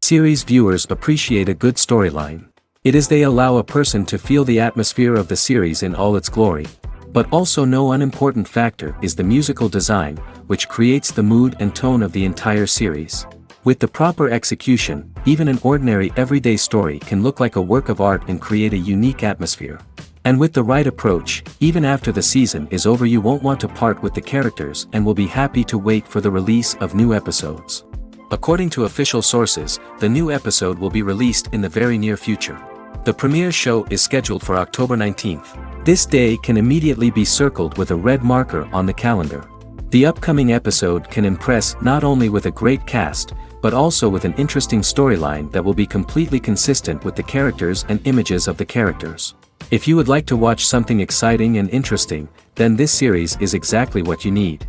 Series viewers appreciate a good storyline. It is they allow a person to feel the atmosphere of the series in all its glory. But also no unimportant factor is the musical design, which creates the mood and tone of the entire series. With the proper execution, even an ordinary everyday story can look like a work of art and create a unique atmosphere. And with the right approach, even after the season is over you won't want to part with the characters and will be happy to wait for the release of new episodes. According to official sources, the new episode will be released in the very near future. The premiere show is scheduled for October 19th. This day can immediately be circled with a red marker on the calendar. The upcoming episode can impress not only with a great cast, but also with an interesting storyline that will be completely consistent with the characters and images of the characters. If you would like to watch something exciting and interesting, then this series is exactly what you need.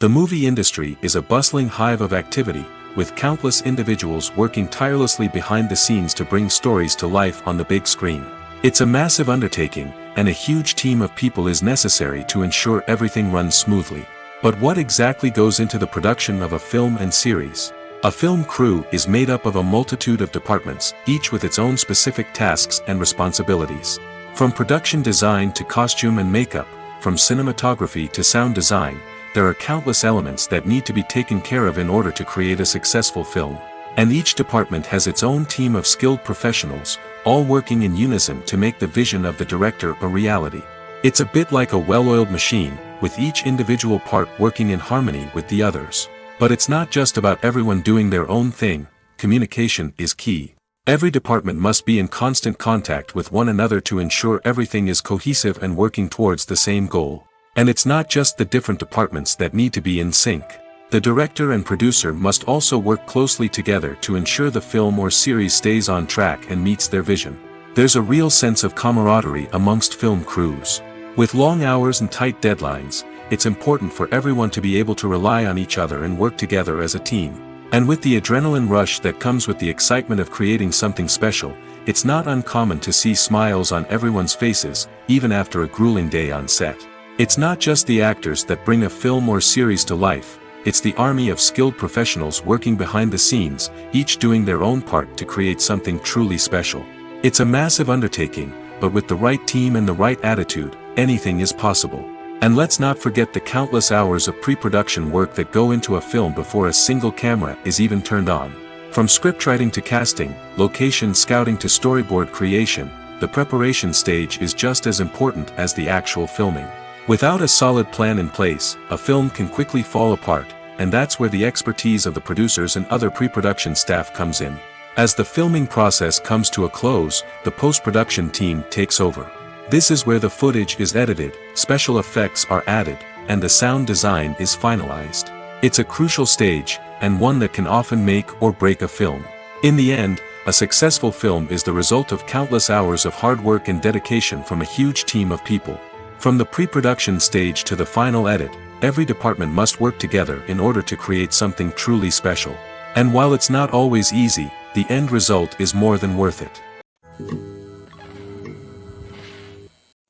The movie industry is a bustling hive of activity, with countless individuals working tirelessly behind the scenes to bring stories to life on the big screen. It's a massive undertaking, and a huge team of people is necessary to ensure everything runs smoothly. But what exactly goes into the production of a film and series? A film crew is made up of a multitude of departments, each with its own specific tasks and responsibilities. From production design to costume and makeup, from cinematography to sound design, there are countless elements that need to be taken care of in order to create a successful film. And each department has its own team of skilled professionals, all working in unison to make the vision of the director a reality. It's a bit like a well-oiled machine, with each individual part working in harmony with the others. But it's not just about everyone doing their own thing, communication is key. Every department must be in constant contact with one another to ensure everything is cohesive and working towards the same goal. And it's not just the different departments that need to be in sync. The director and producer must also work closely together to ensure the film or series stays on track and meets their vision. There's a real sense of camaraderie amongst film crews. With long hours and tight deadlines, it's important for everyone to be able to rely on each other and work together as a team. And with the adrenaline rush that comes with the excitement of creating something special, it's not uncommon to see smiles on everyone's faces, even after a grueling day on set. It's not just the actors that bring a film or series to life, it's the army of skilled professionals working behind the scenes, each doing their own part to create something truly special. It's a massive undertaking, but with the right team and the right attitude, anything is possible. And let's not forget the countless hours of pre-production work that go into a film before a single camera is even turned on. From scriptwriting to casting, location scouting to storyboard creation, the preparation stage is just as important as the actual filming. Without a solid plan in place, a film can quickly fall apart, and that's where the expertise of the producers and other pre-production staff comes in. As the filming process comes to a close, the post-production team takes over. This is where the footage is edited, special effects are added, and the sound design is finalized. It's a crucial stage, and one that can often make or break a film. In the end, a successful film is the result of countless hours of hard work and dedication from a huge team of people. From the pre-production stage to the final edit, every department must work together in order to create something truly special. And while it's not always easy, the end result is more than worth it.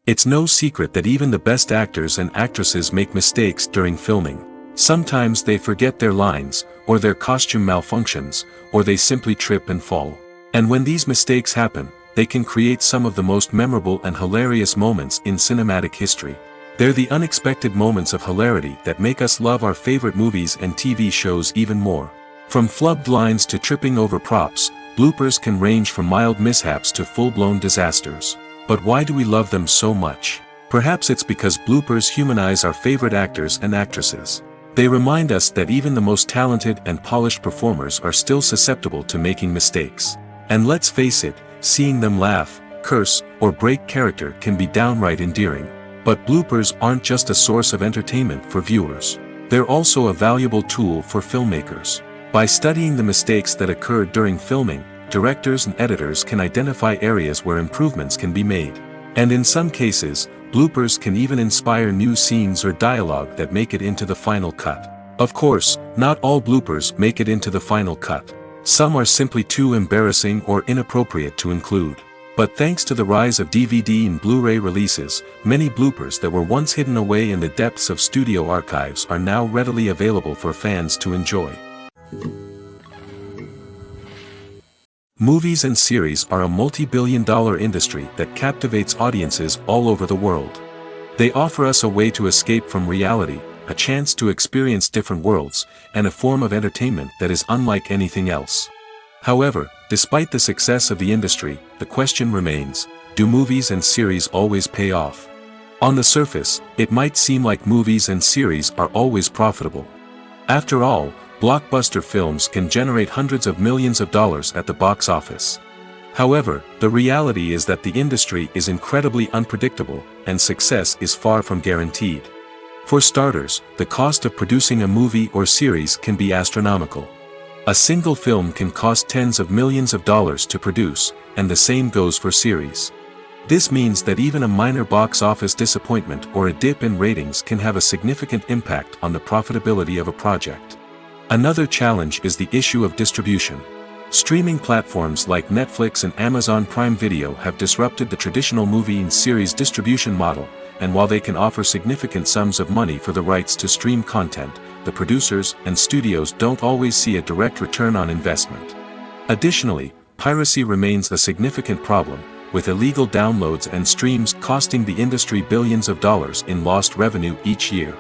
It's no secret that even the best actors and actresses make mistakes during filming. Sometimes they forget their lines, or their costume malfunctions, or they simply trip and fall. And when these mistakes happen, they can create some of the most memorable and hilarious moments in cinematic history. They're the unexpected moments of hilarity that make us love our favorite movies and TV shows even more. From flubbed lines to tripping over props, bloopers can range from mild mishaps to full-blown disasters. But why do we love them so much? Perhaps it's because bloopers humanize our favorite actors and actresses. They remind us that even the most talented and polished performers are still susceptible to making mistakes. And let's face it, seeing them laugh, curse, or break character can be downright endearing. But bloopers aren't just a source of entertainment for viewers. They're also a valuable tool for filmmakers. By studying the mistakes that occurred during filming, directors and editors can identify areas where improvements can be made. And in some cases, bloopers can even inspire new scenes or dialogue that make it into the final cut. Of course, not all bloopers make it into the final cut. Some are simply too embarrassing or inappropriate to include. But thanks to the rise of DVD and Blu-ray releases, many bloopers that were once hidden away in the depths of studio archives are now readily available for fans to enjoy. Movies and series are a multi-billion-dollar industry that captivates audiences all over the world. They offer us a way to escape from reality, a chance to experience different worlds, and a form of entertainment that is unlike anything else. However, despite the success of the industry, the question remains, do movies and series always pay off? On the surface, it might seem like movies and series are always profitable. After all, blockbuster films can generate hundreds of millions of dollars at the box office. However, the reality is that the industry is incredibly unpredictable, and success is far from guaranteed. For starters, the cost of producing a movie or series can be astronomical. A single film can cost tens of millions of dollars to produce, and the same goes for series. This means that even a minor box office disappointment or a dip in ratings can have a significant impact on the profitability of a project. Another challenge is the issue of distribution. Streaming platforms like Netflix and Amazon Prime Video have disrupted the traditional movie and series distribution model, and while they can offer significant sums of money for the rights to stream content, the producers and studios don't always see a direct return on investment. Additionally, piracy remains a significant problem, with illegal downloads and streams costing the industry billions of dollars in lost revenue each year.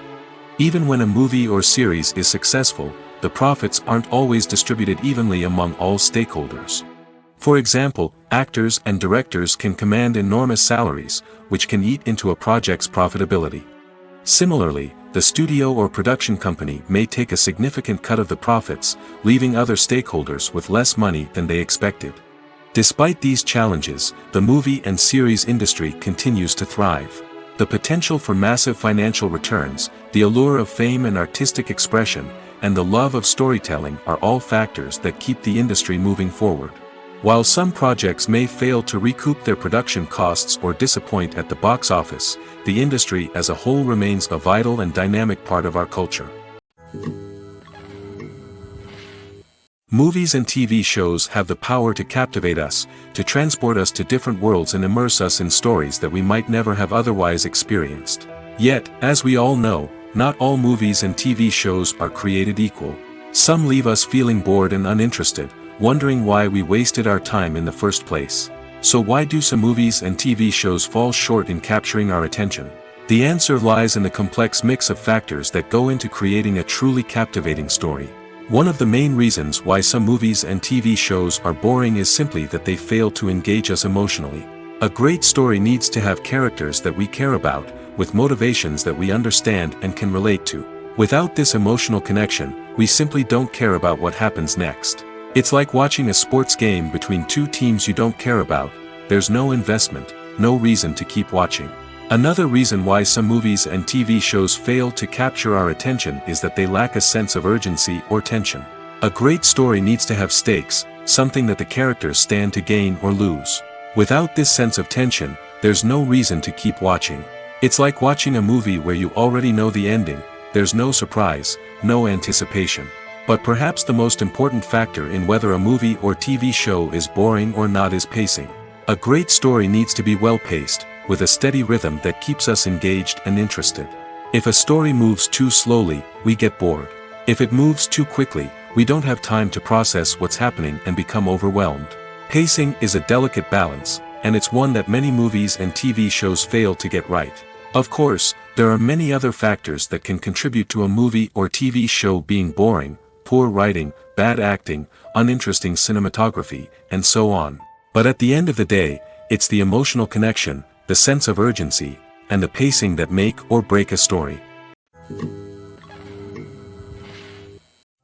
Even when a movie or series is successful, the profits aren't always distributed evenly among all stakeholders. For example, actors and directors can command enormous salaries, which can eat into a project's profitability. Similarly, the studio or production company may take a significant cut of the profits, leaving other stakeholders with less money than they expected. Despite these challenges, the movie and series industry continues to thrive. The potential for massive financial returns, the allure of fame and artistic expression, and the love of storytelling are all factors that keep the industry moving forward. While some projects may fail to recoup their production costs or disappoint at the box office, the industry as a whole remains a vital and dynamic part of our culture. Movies and TV shows have the power to captivate us, to transport us to different worlds and immerse us in stories that we might never have otherwise experienced. Yet, as we all know, not all movies and TV shows are created equal. Some leave us feeling bored and uninterested, wondering why we wasted our time in the first place. So why do some movies and TV shows fall short in capturing our attention? The answer lies in the complex mix of factors that go into creating a truly captivating story. One of the main reasons why some movies and TV shows are boring is simply that they fail to engage us emotionally. A great story needs to have characters that we care about, with motivations that we understand and can relate to. Without this emotional connection, we simply don't care about what happens next. It's like watching a sports game between two teams you don't care about. There's no investment, no reason to keep watching. Another reason why some movies and TV shows fail to capture our attention is that they lack a sense of urgency or tension. A great story needs to have stakes, something that the characters stand to gain or lose. Without this sense of tension, there's no reason to keep watching. It's like watching a movie where you already know the ending. There's no surprise, no anticipation. But perhaps the most important factor in whether a movie or TV show is boring or not is pacing. A great story needs to be well-paced, with a steady rhythm that keeps us engaged and interested. If a story moves too slowly, we get bored. If it moves too quickly, we don't have time to process what's happening and become overwhelmed. Pacing is a delicate balance, and it's one that many movies and TV shows fail to get right. Of course, there are many other factors that can contribute to a movie or TV show being boring: poor writing, bad acting, uninteresting cinematography, and so on. But at the end of the day, it's the emotional connection, the sense of urgency, and the pacing that make or break a story.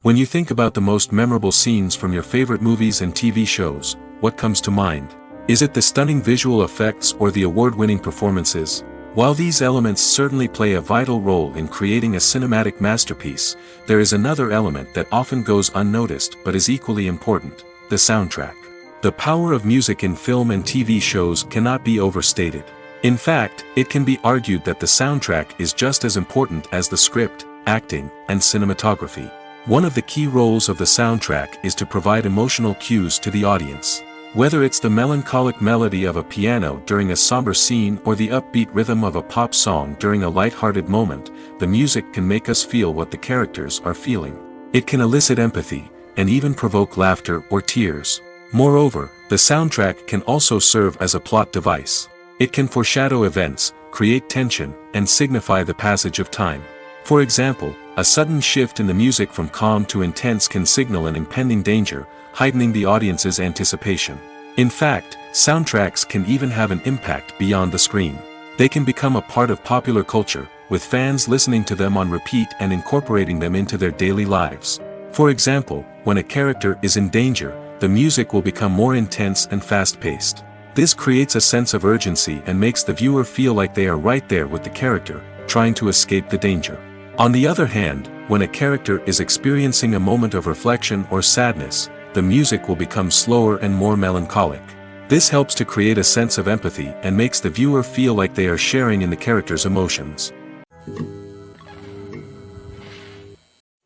When you think about the most memorable scenes from your favorite movies and TV shows, what comes to mind? Is it the stunning visual effects or the award-winning performances? While these elements certainly play a vital role in creating a cinematic masterpiece, there is another element that often goes unnoticed but is equally important: the soundtrack. The power of music in film and TV shows cannot be overstated. In fact, it can be argued that the soundtrack is just as important as the script, acting, and cinematography. One of the key roles of the soundtrack is to provide emotional cues to the audience. Whether it's the melancholic melody of a piano during a somber scene or the upbeat rhythm of a pop song during a light-hearted moment, the music can make us feel what the characters are feeling. It can elicit empathy, and even provoke laughter or tears. Moreover, the soundtrack can also serve as a plot device. It can foreshadow events, create tension, and signify the passage of time. For example, a sudden shift in the music from calm to intense can signal an impending danger, heightening the audience's anticipation. In fact, soundtracks can even have an impact beyond the screen. They can become a part of popular culture, with fans listening to them on repeat and incorporating them into their daily lives. For example, when a character is in danger, the music will become more intense and fast-paced. This creates a sense of urgency and makes the viewer feel like they are right there with the character, trying to escape the danger. On the other hand, when a character is experiencing a moment of reflection or sadness, the music will become slower and more melancholic. This helps to create a sense of empathy and makes the viewer feel like they are sharing in the character's emotions.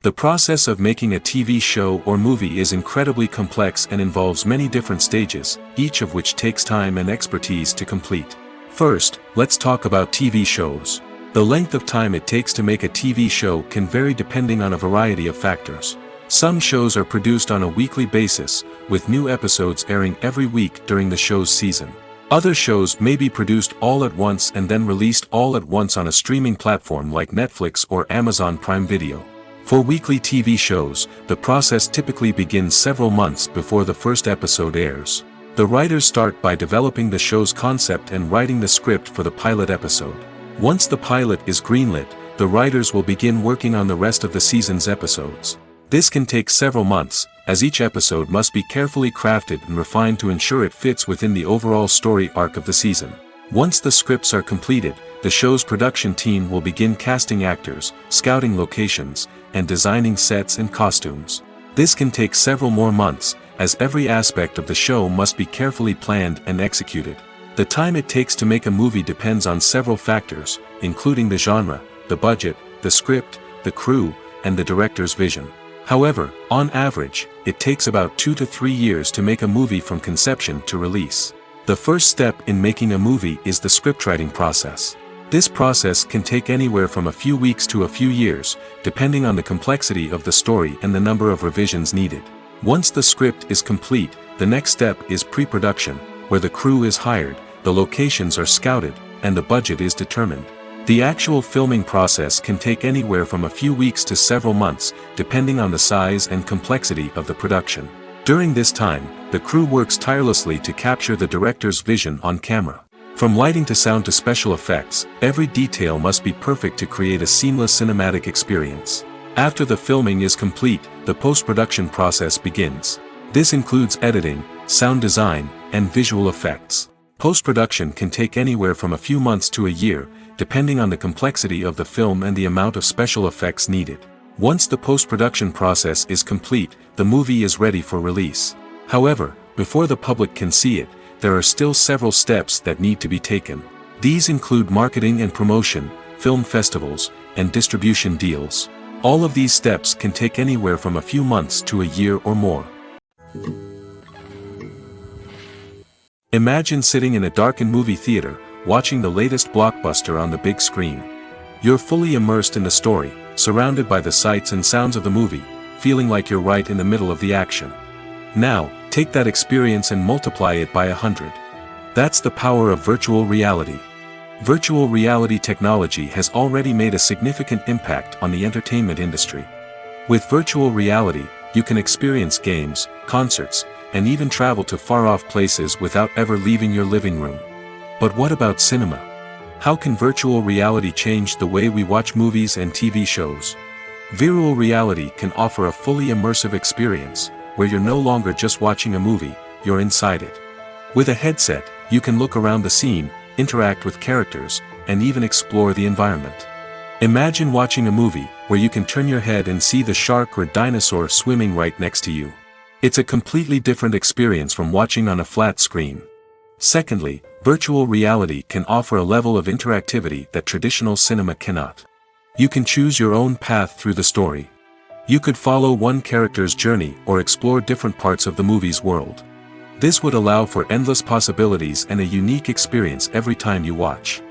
The process of making a TV show or movie is incredibly complex and involves many different stages, each of which takes time and expertise to complete. First, let's talk about TV shows. The length of time it takes to make a TV show can vary depending on a variety of factors. Some shows are produced on a weekly basis, with new episodes airing every week during the show's season. Other shows may be produced all at once and then released all at once on a streaming platform like Netflix or Amazon Prime Video. For weekly TV shows, the process typically begins several months before the first episode airs. The writers start by developing the show's concept and writing the script for the pilot episode. Once the pilot is greenlit, the writers will begin working on the rest of the season's episodes. This can take several months, as each episode must be carefully crafted and refined to ensure it fits within the overall story arc of the season. Once the scripts are completed, the show's production team will begin casting actors, scouting locations, and designing sets and costumes. This can take several more months, as every aspect of the show must be carefully planned and executed. The time it takes to make a movie depends on several factors, including the genre, the budget, the script, the crew, and the director's vision. However, on average, it takes about 2 to 3 years to make a movie from conception to release. The first step in making a movie is the scriptwriting process. This process can take anywhere from a few weeks to a few years, depending on the complexity of the story and the number of revisions needed. Once the script is complete, the next step is pre-production, where the crew is hired, the locations are scouted, and the budget is determined. The actual filming process can take anywhere from a few weeks to several months, depending on the size and complexity of the production. During this time, the crew works tirelessly to capture the director's vision on camera. From lighting to sound to special effects, every detail must be perfect to create a seamless cinematic experience. After the filming is complete, the post-production process begins. This includes editing, sound design, and visual effects. Post-production can take anywhere from a few months to a year, depending on the complexity of the film and the amount of special effects needed. Once the post-production process is complete, the movie is ready for release. However, before the public can see it, there are still several steps that need to be taken. These include marketing and promotion, film festivals, and distribution deals. All of these steps can take anywhere from a few months to a year or more. Imagine sitting in a darkened movie theater, watching the latest blockbuster on the big screen. You're fully immersed in the story, surrounded by the sights and sounds of the movie, feeling like you're right in the middle of the action. Now, take that experience and multiply it by 100. That's the power of virtual reality. Virtual reality technology has already made a significant impact on the entertainment industry. With virtual reality, you can experience games, concerts, and even travel to far-off places without ever leaving your living room. But what about cinema? How can virtual reality change the way we watch movies and TV shows? Virtual reality can offer a fully immersive experience, where you're no longer just watching a movie, you're inside it. With a headset, you can look around the scene, interact with characters, and even explore the environment. Imagine watching a movie, where you can turn your head and see the shark or dinosaur swimming right next to you. It's a completely different experience from watching on a flat screen. Secondly, virtual reality can offer a level of interactivity that traditional cinema cannot. You can choose your own path through the story. You could follow one character's journey or explore different parts of the movie's world. This would allow for endless possibilities and a unique experience every time you watch.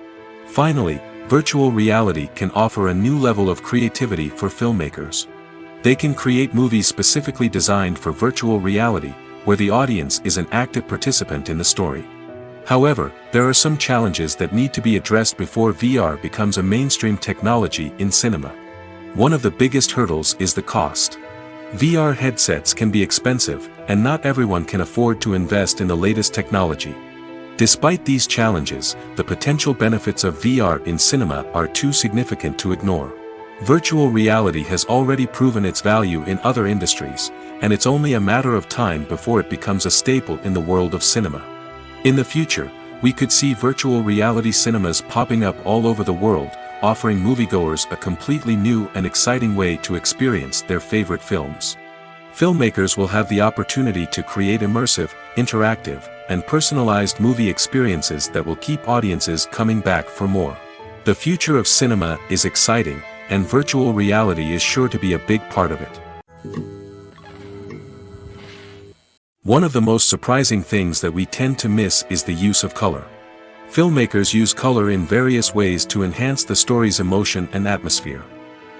Finally, virtual reality can offer a new level of creativity for filmmakers. They can create movies specifically designed for virtual reality, where the audience is an active participant in the story. However, there are some challenges that need to be addressed before VR becomes a mainstream technology in cinema. One of the biggest hurdles is the cost. VR headsets can be expensive, and not everyone can afford to invest in the latest technology. Despite these challenges, the potential benefits of VR in cinema are too significant to ignore. Virtual reality has already proven its value in other industries, and it's only a matter of time before it becomes a staple in the world of cinema. In the future, we could see virtual reality cinemas popping up all over the world, offering moviegoers a completely new and exciting way to experience their favorite films. Filmmakers will have the opportunity to create immersive, interactive, and personalized movie experiences that will keep audiences coming back for more. The future of cinema is exciting, and virtual reality is sure to be a big part of it. One of the most surprising things that we tend to miss is the use of color. Filmmakers use color in various ways to enhance the story's emotion and atmosphere.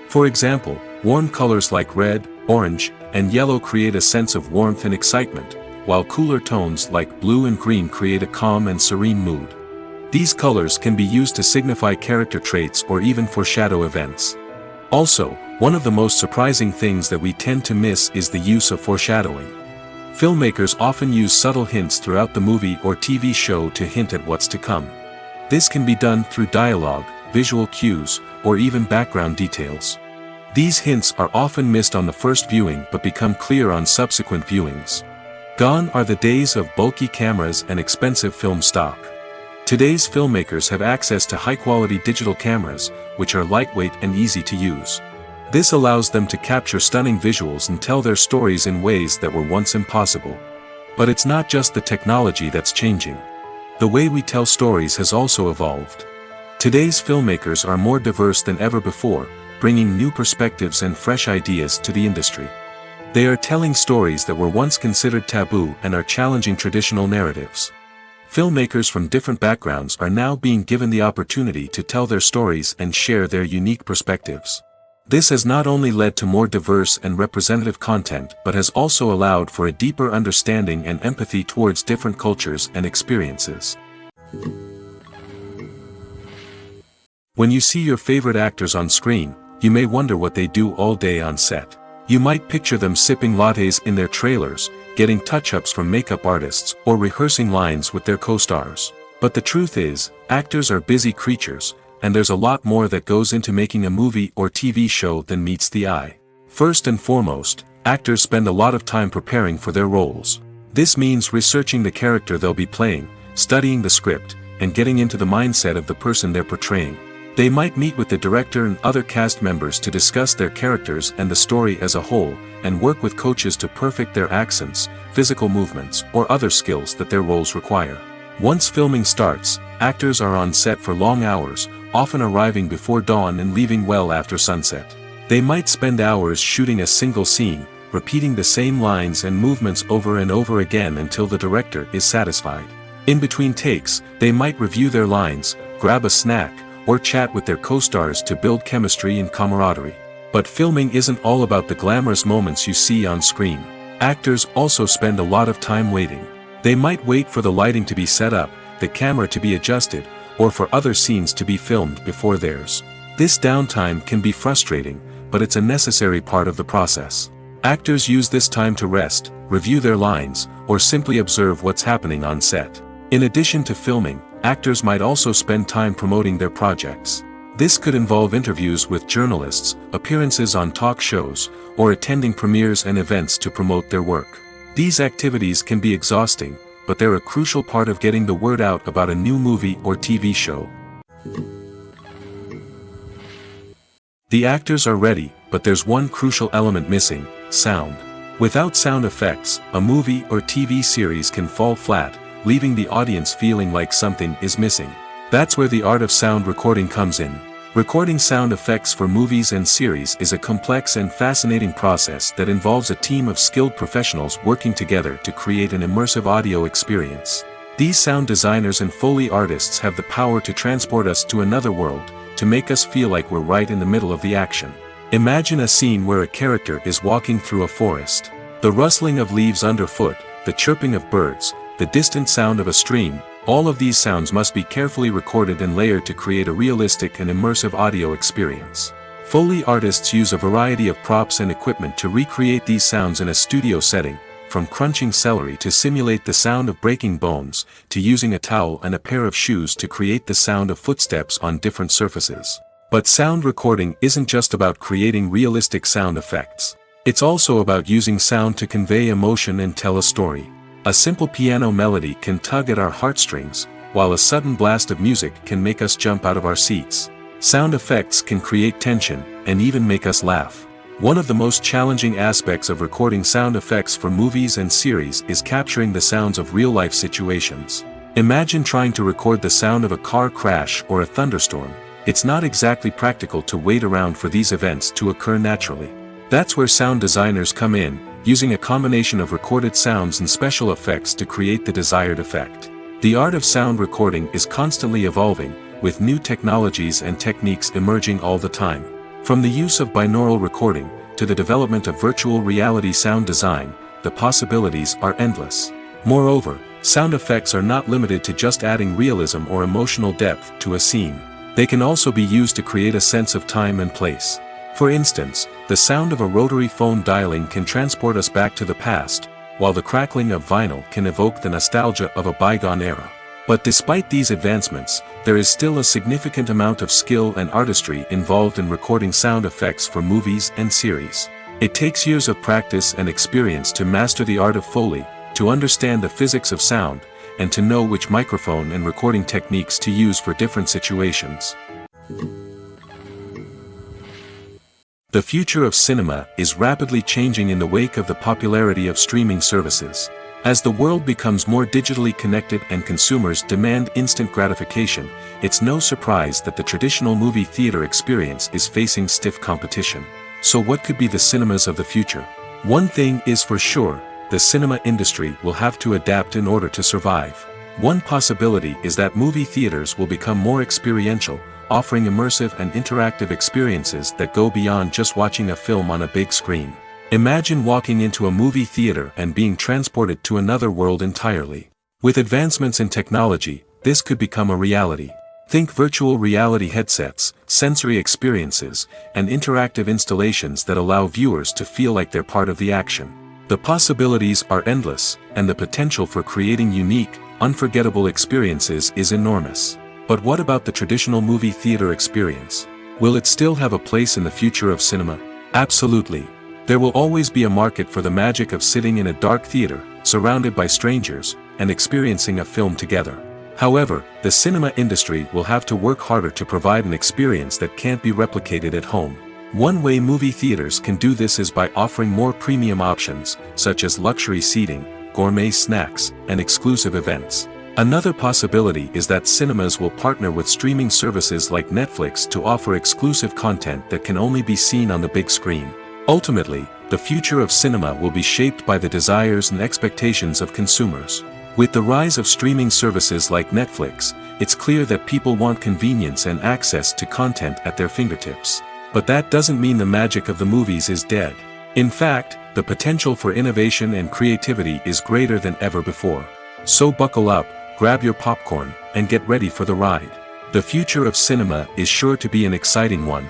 For example, warm colors like red, orange, and yellow create a sense of warmth and excitement, while cooler tones like blue and green create a calm and serene mood. These colors can be used to signify character traits or even foreshadow events. Also, one of the most surprising things that we tend to miss is the use of foreshadowing. Filmmakers often use subtle hints throughout the movie or TV show to hint at what's to come. This can be done through dialogue, visual cues, or even background details. These hints are often missed on the first viewing but become clear on subsequent viewings. Gone are the days of bulky cameras and expensive film stock. Today's filmmakers have access to high-quality digital cameras, which are lightweight and easy to use. This allows them to capture stunning visuals and tell their stories in ways that were once impossible. But it's not just the technology that's changing. The way we tell stories has also evolved. Today's filmmakers are more diverse than ever before, bringing new perspectives and fresh ideas to the industry. They are telling stories that were once considered taboo and are challenging traditional narratives. Filmmakers from different backgrounds are now being given the opportunity to tell their stories and share their unique perspectives. This has not only led to more diverse and representative content but has also allowed for a deeper understanding and empathy towards different cultures and experiences. When you see your favorite actors on screen, you may wonder what they do all day on set. You might picture them sipping lattes in their trailers, getting touch-ups from makeup artists, or rehearsing lines with their co-stars. But the truth is, actors are busy creatures, and there's a lot more that goes into making a movie or TV show than meets the eye. First and foremost, actors spend a lot of time preparing for their roles. This means researching the character they'll be playing, studying the script, and getting into the mindset of the person they're portraying. They might meet with the director and other cast members to discuss their characters and the story as a whole, and work with coaches to perfect their accents, physical movements, or other skills that their roles require. Once filming starts, actors are on set for long hours, often arriving before dawn and leaving well after sunset. They might spend hours shooting a single scene, repeating the same lines and movements over and over again until the director is satisfied. In between takes, they might review their lines, grab a snack, or chat with their co-stars to build chemistry and camaraderie. But filming isn't all about the glamorous moments you see on screen. Actors also spend a lot of time waiting. They might wait for the lighting to be set up, the camera to be adjusted, or for other scenes to be filmed before theirs. This downtime can be frustrating, but it's a necessary part of the process. Actors use this time to rest, review their lines, or simply observe what's happening on set. In addition to filming, actors might also spend time promoting their projects. This could involve interviews with journalists, appearances on talk shows, or attending premieres and events to promote their work. These activities can be exhausting, but they're a crucial part of getting the word out about a new movie or TV show. The actors are ready, but there's one crucial element missing: sound. Without sound effects, a movie or TV series can fall flat, leaving the audience feeling like something is missing. That's where the art of sound recording comes in. Recording sound effects for movies and series is a complex and fascinating process that involves a team of skilled professionals working together to create an immersive audio experience. These sound designers and Foley artists have the power to transport us to another world, to make us feel like we're right in the middle of the action. Imagine a scene where a character is walking through a forest. The rustling of leaves underfoot, the chirping of birds, the distant sound of a stream, all of these sounds must be carefully recorded and layered to create a realistic and immersive audio experience. Foley artists use a variety of props and equipment to recreate these sounds in a studio setting, from crunching celery to simulate the sound of breaking bones, to using a towel and a pair of shoes to create the sound of footsteps on different surfaces. But sound recording isn't just about creating realistic sound effects. It's also about using sound to convey emotion and tell a story. A simple piano melody can tug at our heartstrings, while a sudden blast of music can make us jump out of our seats. Sound effects can create tension, and even make us laugh. One of the most challenging aspects of recording sound effects for movies and series is capturing the sounds of real-life situations. Imagine trying to record the sound of a car crash or a thunderstorm. It's not exactly practical to wait around for these events to occur naturally. That's where sound designers come in, using a combination of recorded sounds and special effects to create the desired effect. The art of sound recording is constantly evolving, with new technologies and techniques emerging all the time. From the use of binaural recording, to the development of virtual reality sound design, the possibilities are endless. Moreover, sound effects are not limited to just adding realism or emotional depth to a scene. They can also be used to create a sense of time and place. For instance, the sound of a rotary phone dialing can transport us back to the past, while the crackling of vinyl can evoke the nostalgia of a bygone era. But despite these advancements, there is still a significant amount of skill and artistry involved in recording sound effects for movies and series. It takes years of practice and experience to master the art of Foley, to understand the physics of sound, and to know which microphone and recording techniques to use for different situations. The future of cinema is rapidly changing in the wake of the popularity of streaming services. As the world becomes more digitally connected and consumers demand instant gratification, it's no surprise that the traditional movie theater experience is facing stiff competition. So what could be the cinemas of the future? One thing is for sure, the cinema industry will have to adapt in order to survive. One possibility is that movie theaters will become more experiential, offering immersive and interactive experiences that go beyond just watching a film on a big screen. Imagine walking into a movie theater and being transported to another world entirely. With advancements in technology, this could become a reality. Think virtual reality headsets, sensory experiences, and interactive installations that allow viewers to feel like they're part of the action. The possibilities are endless, and the potential for creating unique, unforgettable experiences is enormous. But what about the traditional movie theater experience? Will it still have a place in the future of cinema? Absolutely. There will always be a market for the magic of sitting in a dark theater, surrounded by strangers, and experiencing a film together. However, the cinema industry will have to work harder to provide an experience that can't be replicated at home. One way movie theaters can do this is by offering more premium options, such as luxury seating, gourmet snacks, and exclusive events. Another possibility is that cinemas will partner with streaming services like Netflix to offer exclusive content that can only be seen on the big screen. Ultimately, the future of cinema will be shaped by the desires and expectations of consumers. With the rise of streaming services like Netflix, it's clear that people want convenience and access to content at their fingertips. But that doesn't mean the magic of the movies is dead. In fact, the potential for innovation and creativity is greater than ever before. So buckle up, grab your popcorn, and get ready for the ride. The future of cinema is sure to be an exciting one.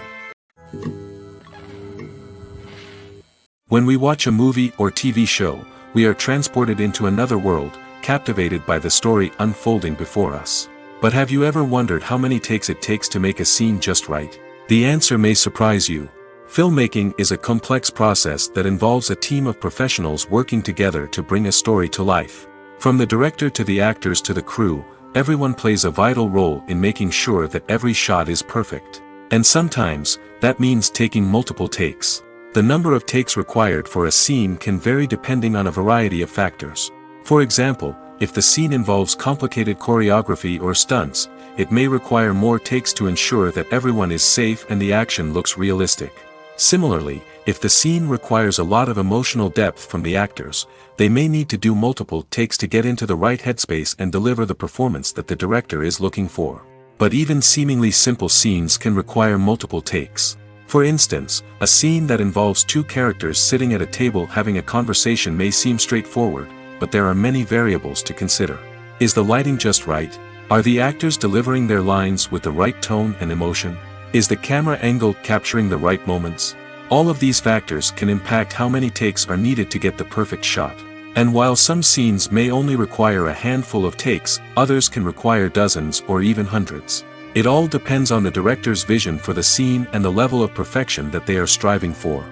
When we watch a movie or TV show, we are transported into another world, captivated by the story unfolding before us. But have you ever wondered how many takes it takes to make a scene just right? The answer may surprise you. Filmmaking is a complex process that involves a team of professionals working together to bring a story to life. From the director to the actors to the crew, everyone plays a vital role in making sure that every shot is perfect. And sometimes, that means taking multiple takes. The number of takes required for a scene can vary depending on a variety of factors. For example, if the scene involves complicated choreography or stunts, it may require more takes to ensure that everyone is safe and the action looks realistic. Similarly, if the scene requires a lot of emotional depth from the actors, they may need to do multiple takes to get into the right headspace and deliver the performance that the director is looking for. But even seemingly simple scenes can require multiple takes. For instance, a scene that involves two characters sitting at a table having a conversation may seem straightforward, but there are many variables to consider. Is the lighting just right? Are the actors delivering their lines with the right tone and emotion? Is the camera angle capturing the right moments? All of these factors can impact how many takes are needed to get the perfect shot. And while some scenes may only require a handful of takes, others can require dozens or even hundreds. It all depends on the director's vision for the scene and the level of perfection that they are striving for.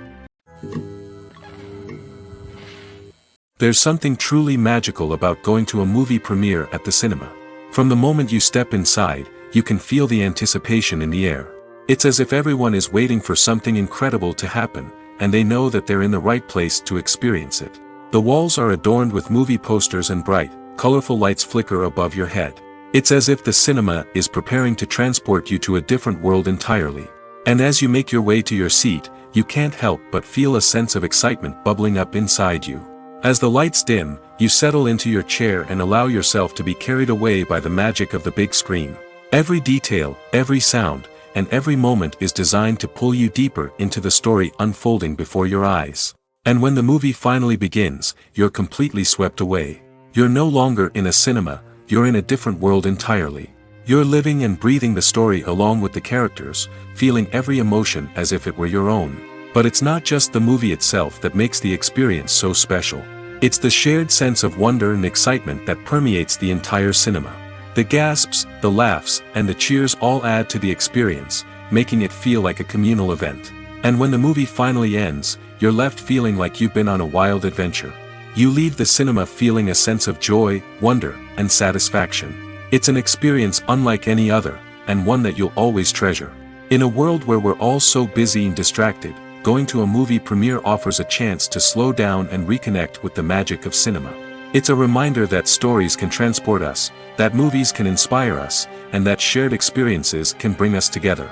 There's something truly magical about going to a movie premiere at the cinema. From the moment you step inside, you can feel the anticipation in the air. It's as if everyone is waiting for something incredible to happen, and they know that they're in the right place to experience it. The walls are adorned with movie posters and bright, colorful lights flicker above your head. It's as if the cinema is preparing to transport you to a different world entirely. And as you make your way to your seat, you can't help but feel a sense of excitement bubbling up inside you. As the lights dim, you settle into your chair and allow yourself to be carried away by the magic of the big screen. Every detail, every sound, and every moment is designed to pull you deeper into the story unfolding before your eyes. And when the movie finally begins, you're completely swept away. You're no longer in a cinema, you're in a different world entirely. You're living and breathing the story along with the characters, feeling every emotion as if it were your own. But it's not just the movie itself that makes the experience so special. It's the shared sense of wonder and excitement that permeates the entire cinema. The gasps, the laughs, and the cheers all add to the experience, making it feel like a communal event. And when the movie finally ends, you're left feeling like you've been on a wild adventure. You leave the cinema feeling a sense of joy, wonder, and satisfaction. It's an experience unlike any other, and one that you'll always treasure. In a world where we're all so busy and distracted, going to a movie premiere offers a chance to slow down and reconnect with the magic of cinema. It's a reminder that stories can transport us, that movies can inspire us, and that shared experiences can bring us together.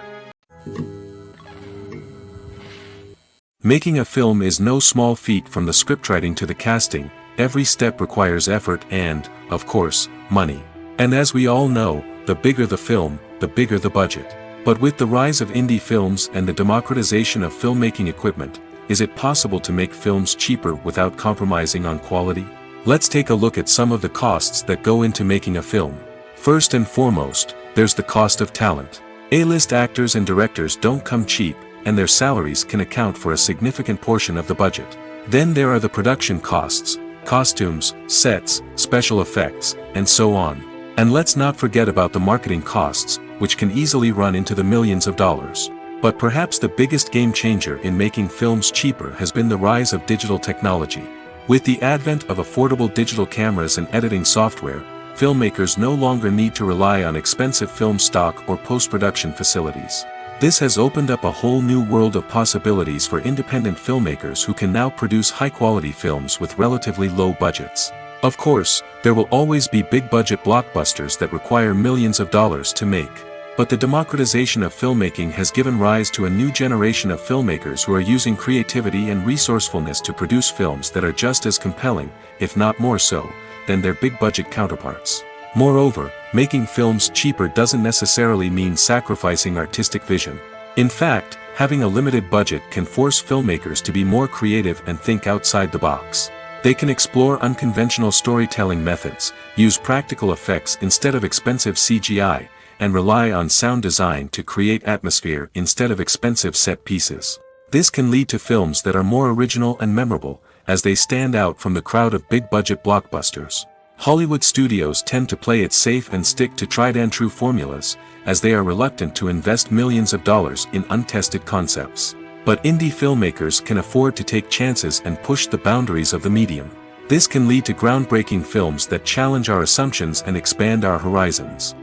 Making a film is no small feat. From the scriptwriting to the casting, every step requires effort and, of course, money. And as we all know, the bigger the film, the bigger the budget. But with the rise of indie films and the democratization of filmmaking equipment, is it possible to make films cheaper without compromising on quality? Let's take a look at some of the costs that go into making a film. First and foremost, there's the cost of talent. A-list actors and directors don't come cheap, and their salaries can account for a significant portion of the budget. Then there are the production costs, costumes, sets, special effects, and so on. And let's not forget about the marketing costs, which can easily run into the millions of dollars. But perhaps the biggest game changer in making films cheaper has been the rise of digital technology. With the advent of affordable digital cameras and editing software, filmmakers no longer need to rely on expensive film stock or post-production facilities. This has opened up a whole new world of possibilities for independent filmmakers who can now produce high-quality films with relatively low budgets. Of course, there will always be big-budget blockbusters that require millions of dollars to make. But the democratization of filmmaking has given rise to a new generation of filmmakers who are using creativity and resourcefulness to produce films that are just as compelling, if not more so, than their big-budget counterparts. Moreover, making films cheaper doesn't necessarily mean sacrificing artistic vision. In fact, having a limited budget can force filmmakers to be more creative and think outside the box. They can explore unconventional storytelling methods, use practical effects instead of expensive CGI, and rely on sound design to create atmosphere instead of expensive set pieces. This can lead to films that are more original and memorable, as they stand out from the crowd of big-budget blockbusters. Hollywood studios tend to play it safe and stick to tried-and-true formulas, as they are reluctant to invest millions of dollars in untested concepts. But indie filmmakers can afford to take chances and push the boundaries of the medium. This can lead to groundbreaking films that challenge our assumptions and expand our horizons.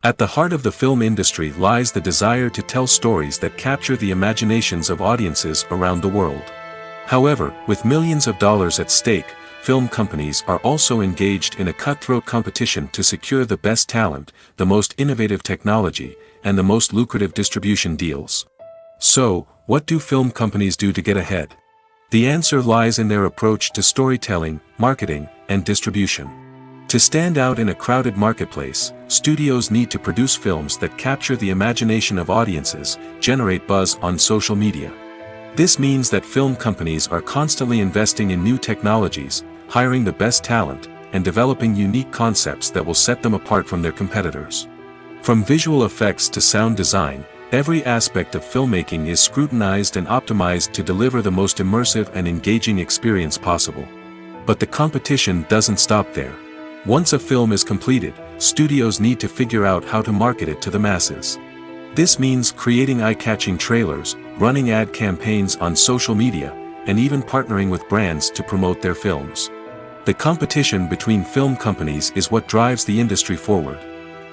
At the heart of the film industry lies the desire to tell stories that capture the imaginations of audiences around the world. However, with millions of dollars at stake, film companies are also engaged in a cutthroat competition to secure the best talent, the most innovative technology, and the most lucrative distribution deals. So, what do film companies do to get ahead? The answer lies in their approach to storytelling, marketing, and distribution. To stand out in a crowded marketplace, studios need to produce films that capture the imagination of audiences, generate buzz on social media. This means that film companies are constantly investing in new technologies, hiring the best talent, and developing unique concepts that will set them apart from their competitors. From visual effects to sound design, every aspect of filmmaking is scrutinized and optimized to deliver the most immersive and engaging experience possible. But the competition doesn't stop there. Once a film is completed, studios need to figure out how to market it to the masses. This means creating eye-catching trailers, running ad campaigns on social media, and even partnering with brands to promote their films. The competition between film companies is what drives the industry forward.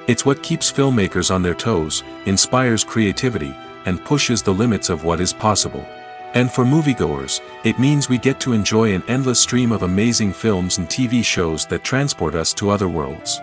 It's what keeps filmmakers on their toes, inspires creativity, and pushes the limits of what is possible. And for moviegoers, it means we get to enjoy an endless stream of amazing films and TV shows that transport us to other worlds.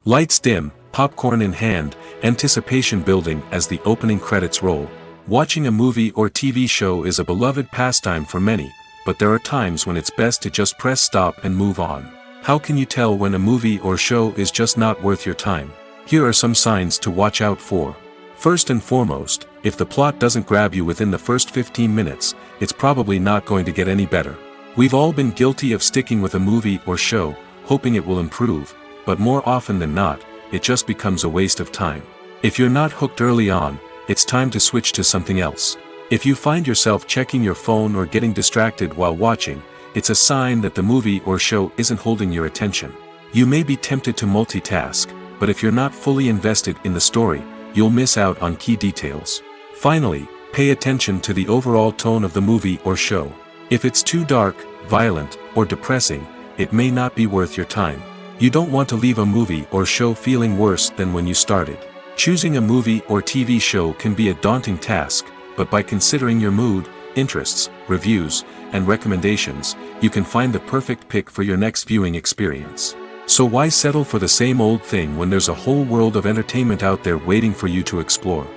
Lights dim, popcorn in hand, anticipation building as the opening credits roll. Watching a movie or TV show is a beloved pastime for many, but there are times when it's best to just press stop and move on. How can you tell when a movie or show is just not worth your time? Here are some signs to watch out for. First and foremost, if the plot doesn't grab you within the first 15 minutes, it's probably not going to get any better. We've all been guilty of sticking with a movie or show, hoping it will improve, but more often than not, it just becomes a waste of time. If you're not hooked early on, it's time to switch to something else. If you find yourself checking your phone or getting distracted while watching, it's a sign that the movie or show isn't holding your attention. You may be tempted to multitask, but if you're not fully invested in the story, you'll miss out on key details. Finally, pay attention to the overall tone of the movie or show. If it's too dark, violent, or depressing, it may not be worth your time. You don't want to leave a movie or show feeling worse than when you started. Choosing a movie or TV show can be a daunting task, but by considering your mood, interests, reviews, and recommendations, you can find the perfect pick for your next viewing experience. So why settle for the same old thing when there's a whole world of entertainment out there waiting for you to explore?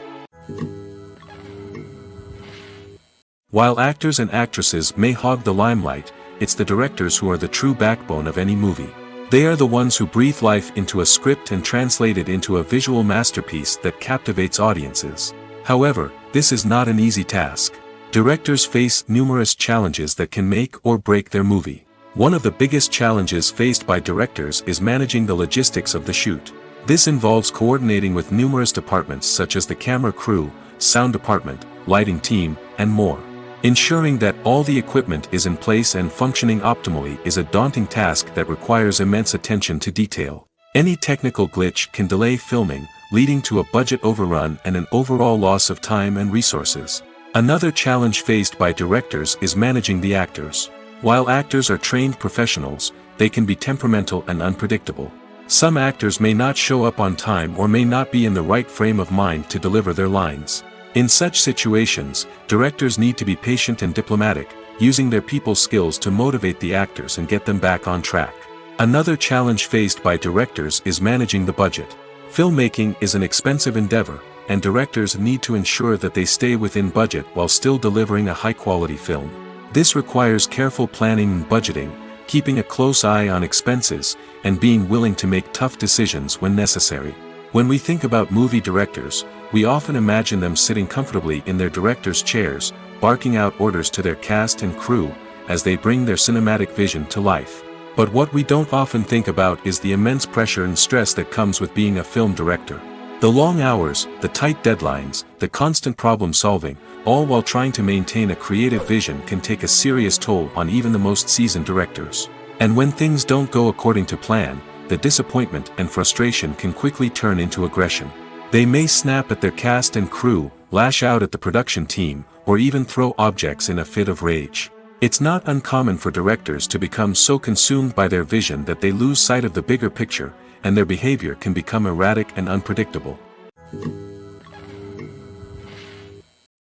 While actors and actresses may hog the limelight, it's the directors who are the true backbone of any movie. They are the ones who breathe life into a script and translate it into a visual masterpiece that captivates audiences. However, this is not an easy task. Directors face numerous challenges that can make or break their movie. One of the biggest challenges faced by directors is managing the logistics of the shoot. This involves coordinating with numerous departments such as the camera crew, sound department, lighting team, and more. Ensuring that all the equipment is in place and functioning optimally is a daunting task that requires immense attention to detail. Any technical glitch can delay filming, leading to a budget overrun and an overall loss of time and resources. Another challenge faced by directors is managing the actors. While actors are trained professionals, they can be temperamental and unpredictable. Some actors may not show up on time or may not be in the right frame of mind to deliver their lines. In such situations, directors need to be patient and diplomatic, using their people skills to motivate the actors and get them back on track. Another challenge faced by directors is managing the budget. Filmmaking is an expensive endeavor, and directors need to ensure that they stay within budget while still delivering a high-quality film. This requires careful planning and budgeting, keeping a close eye on expenses, and being willing to make tough decisions when necessary. When we think about movie directors, we often imagine them sitting comfortably in their director's chairs, barking out orders to their cast and crew, as they bring their cinematic vision to life. But what we don't often think about is the immense pressure and stress that comes with being a film director. The long hours, the tight deadlines, the constant problem solving, all while trying to maintain a creative vision can take a serious toll on even the most seasoned directors. And when things don't go according to plan, the disappointment and frustration can quickly turn into aggression. They may snap at their cast and crew, lash out at the production team, or even throw objects in a fit of rage. It's not uncommon for directors to become so consumed by their vision that they lose sight of the bigger picture, and their behavior can become erratic and unpredictable.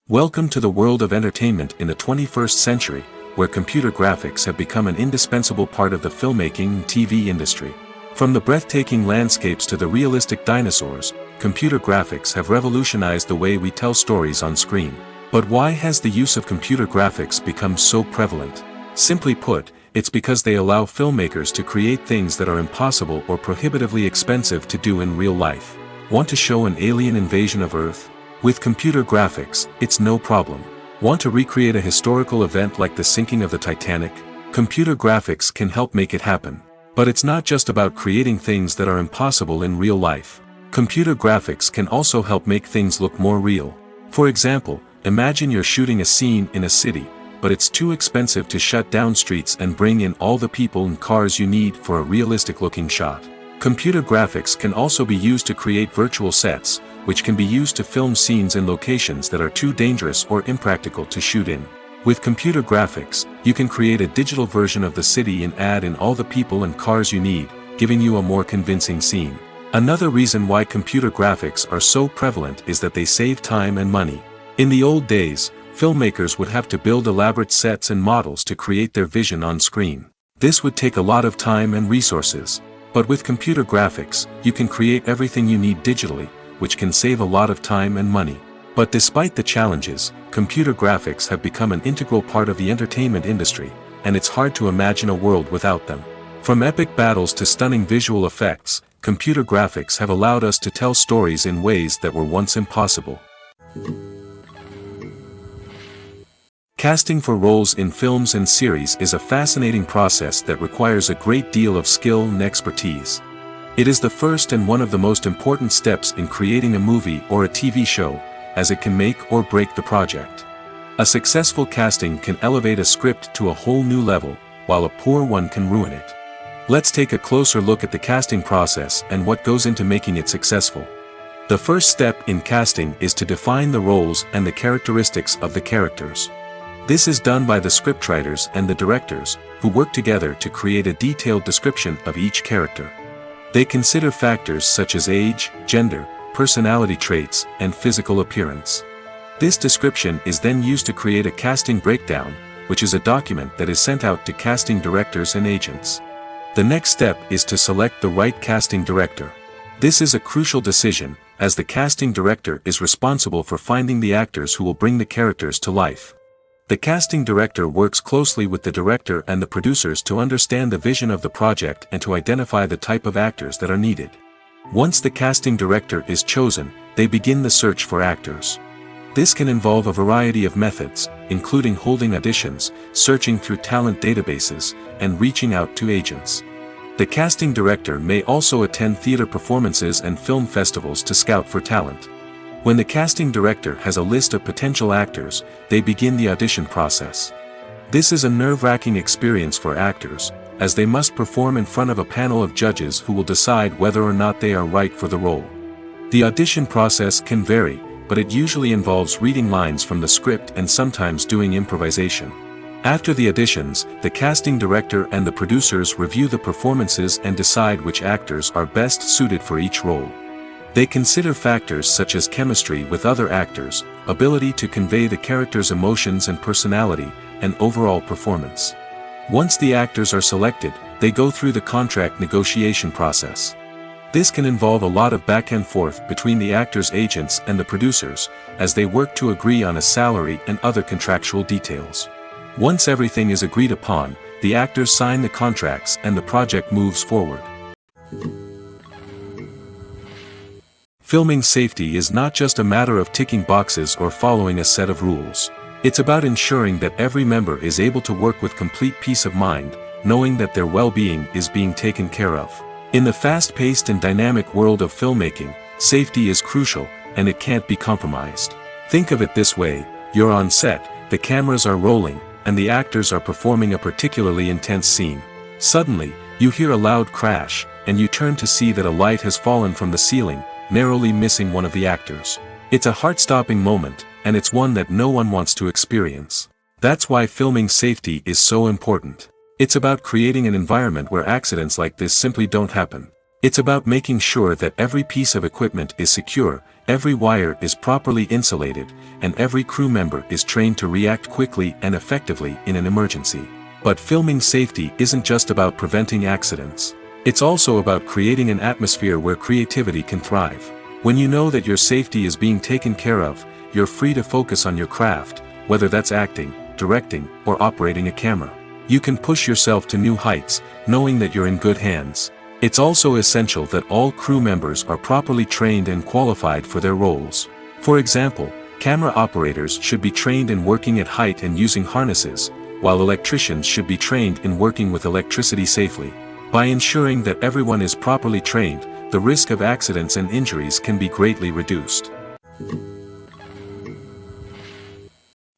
Welcome to the world of entertainment in the 21st century, where computer graphics have become an indispensable part of the filmmaking and TV industry. From the breathtaking landscapes to the realistic dinosaurs, computer graphics have revolutionized the way we tell stories on screen. But why has the use of computer graphics become so prevalent? Simply put, it's because they allow filmmakers to create things that are impossible or prohibitively expensive to do in real life. Want to show an alien invasion of Earth? With computer graphics, it's no problem. Want to recreate a historical event like the sinking of the Titanic? Computer graphics can help make it happen. But it's not just about creating things that are impossible in real life. Computer graphics can also help make things look more real. For example, imagine you're shooting a scene in a city, but it's too expensive to shut down streets and bring in all the people and cars you need for a realistic-looking shot. Computer graphics can also be used to create virtual sets, which can be used to film scenes in locations that are too dangerous or impractical to shoot in. With computer graphics, you can create a digital version of the city and add in all the people and cars you need, giving you a more convincing scene. Another reason why computer graphics are so prevalent is that they save time and money. In the old days, filmmakers would have to build elaborate sets and models to create their vision on screen. This would take a lot of time and resources. But with computer graphics, you can create everything you need digitally, which can save a lot of time and money. But despite the challenges, computer graphics have become an integral part of the entertainment industry, and it's hard to imagine a world without them. From epic battles to stunning visual effects, computer graphics have allowed us to tell stories in ways that were once impossible. Casting for roles in films and series is a fascinating process that requires a great deal of skill and expertise. It is the first and one of the most important steps in creating a movie or a TV show, as it can make or break the project. A successful casting can elevate a script to a whole new level, while a poor one can ruin it. Let's take a closer look at the casting process and what goes into making it successful. The first step in casting is to define the roles and the characteristics of the characters. This is done by the scriptwriters and the directors, who work together to create a detailed description of each character. They consider factors such as age, gender, personality traits, and physical appearance. This description is then used to create a casting breakdown, which is a document that is sent out to casting directors and agents. The next step is to select the right casting director. This is a crucial decision, as the casting director is responsible for finding the actors who will bring the characters to life. The casting director works closely with the director and the producers to understand the vision of the project and to identify the type of actors that are needed. Once the casting director is chosen, they begin the search for actors. This can involve a variety of methods, including holding auditions, searching through talent databases, and reaching out to agents. The casting director may also attend theater performances and film festivals to scout for talent. When the casting director has a list of potential actors, they begin the audition process. This is a nerve-wracking experience for actors, as they must perform in front of a panel of judges who will decide whether or not they are right for the role. The audition process can vary, but it usually involves reading lines from the script and sometimes doing improvisation. After the auditions, the casting director and the producers review the performances and decide which actors are best suited for each role. They consider factors such as chemistry with other actors, ability to convey the character's emotions and personality, and overall performance. Once the actors are selected, they go through the contract negotiation process. This can involve a lot of back and forth between the actors' agents and the producers, as they work to agree on a salary and other contractual details. Once everything is agreed upon, the actors sign the contracts and the project moves forward. Filming safety is not just a matter of ticking boxes or following a set of rules. It's about ensuring that every member is able to work with complete peace of mind, knowing that their well-being is being taken care of. In the fast-paced and dynamic world of filmmaking, safety is crucial, and it can't be compromised. Think of it this way: you're on set, the cameras are rolling, and the actors are performing a particularly intense scene. Suddenly, you hear a loud crash, and you turn to see that a light has fallen from the ceiling, narrowly missing one of the actors. It's a heart-stopping moment, and it's one that no one wants to experience. That's why filming safety is so important. It's about creating an environment where accidents like this simply don't happen. It's about making sure that every piece of equipment is secure, every wire is properly insulated, and every crew member is trained to react quickly and effectively in an emergency. But filming safety isn't just about preventing accidents. It's also about creating an atmosphere where creativity can thrive. When you know that your safety is being taken care of, you're free to focus on your craft, whether that's acting, directing, or operating a camera. You can push yourself to new heights, knowing that you're in good hands. It's also essential that all crew members are properly trained and qualified for their roles. For example, camera operators should be trained in working at height and using harnesses, while electricians should be trained in working with electricity safely. By ensuring that everyone is properly trained, the risk of accidents and injuries can be greatly reduced.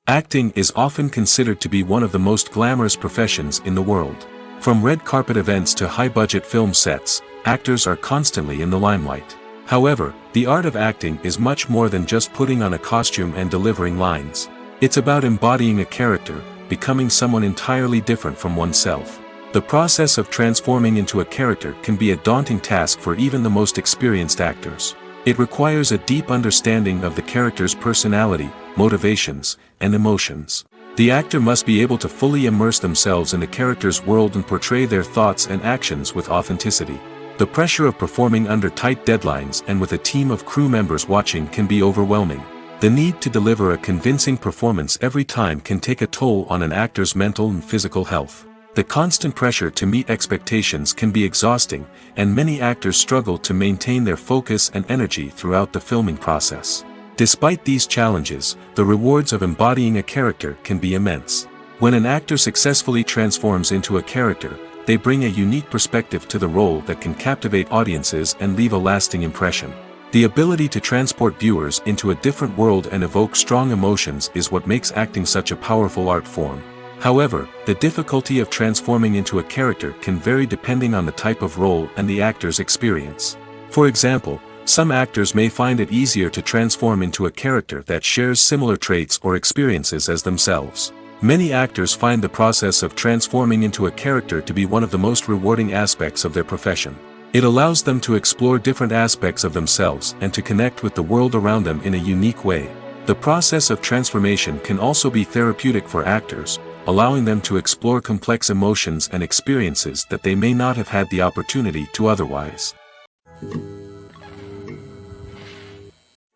Acting is often considered to be one of the most glamorous professions in the world. From red carpet events to high-budget film sets, actors are constantly in the limelight. However, the art of acting is much more than just putting on a costume and delivering lines. It's about embodying a character, becoming someone entirely different from oneself. The process of transforming into a character can be a daunting task for even the most experienced actors. It requires a deep understanding of the character's personality, motivations, and emotions. The actor must be able to fully immerse themselves in the character's world and portray their thoughts and actions with authenticity. The pressure of performing under tight deadlines and with a team of crew members watching can be overwhelming. The need to deliver a convincing performance every time can take a toll on an actor's mental and physical health. The constant pressure to meet expectations can be exhausting, and many actors struggle to maintain their focus and energy throughout the filming process. Despite these challenges, the rewards of embodying a character can be immense. When an actor successfully transforms into a character, they bring a unique perspective to the role that can captivate audiences and leave a lasting impression. The ability to transport viewers into a different world and evoke strong emotions is what makes acting such a powerful art form. However, the difficulty of transforming into a character can vary depending on the type of role and the actor's experience. For example, some actors may find it easier to transform into a character that shares similar traits or experiences as themselves. Many actors find the process of transforming into a character to be one of the most rewarding aspects of their profession. It allows them to explore different aspects of themselves and to connect with the world around them in a unique way. The process of transformation can also be therapeutic for actors, allowing them to explore complex emotions and experiences that they may not have had the opportunity to otherwise.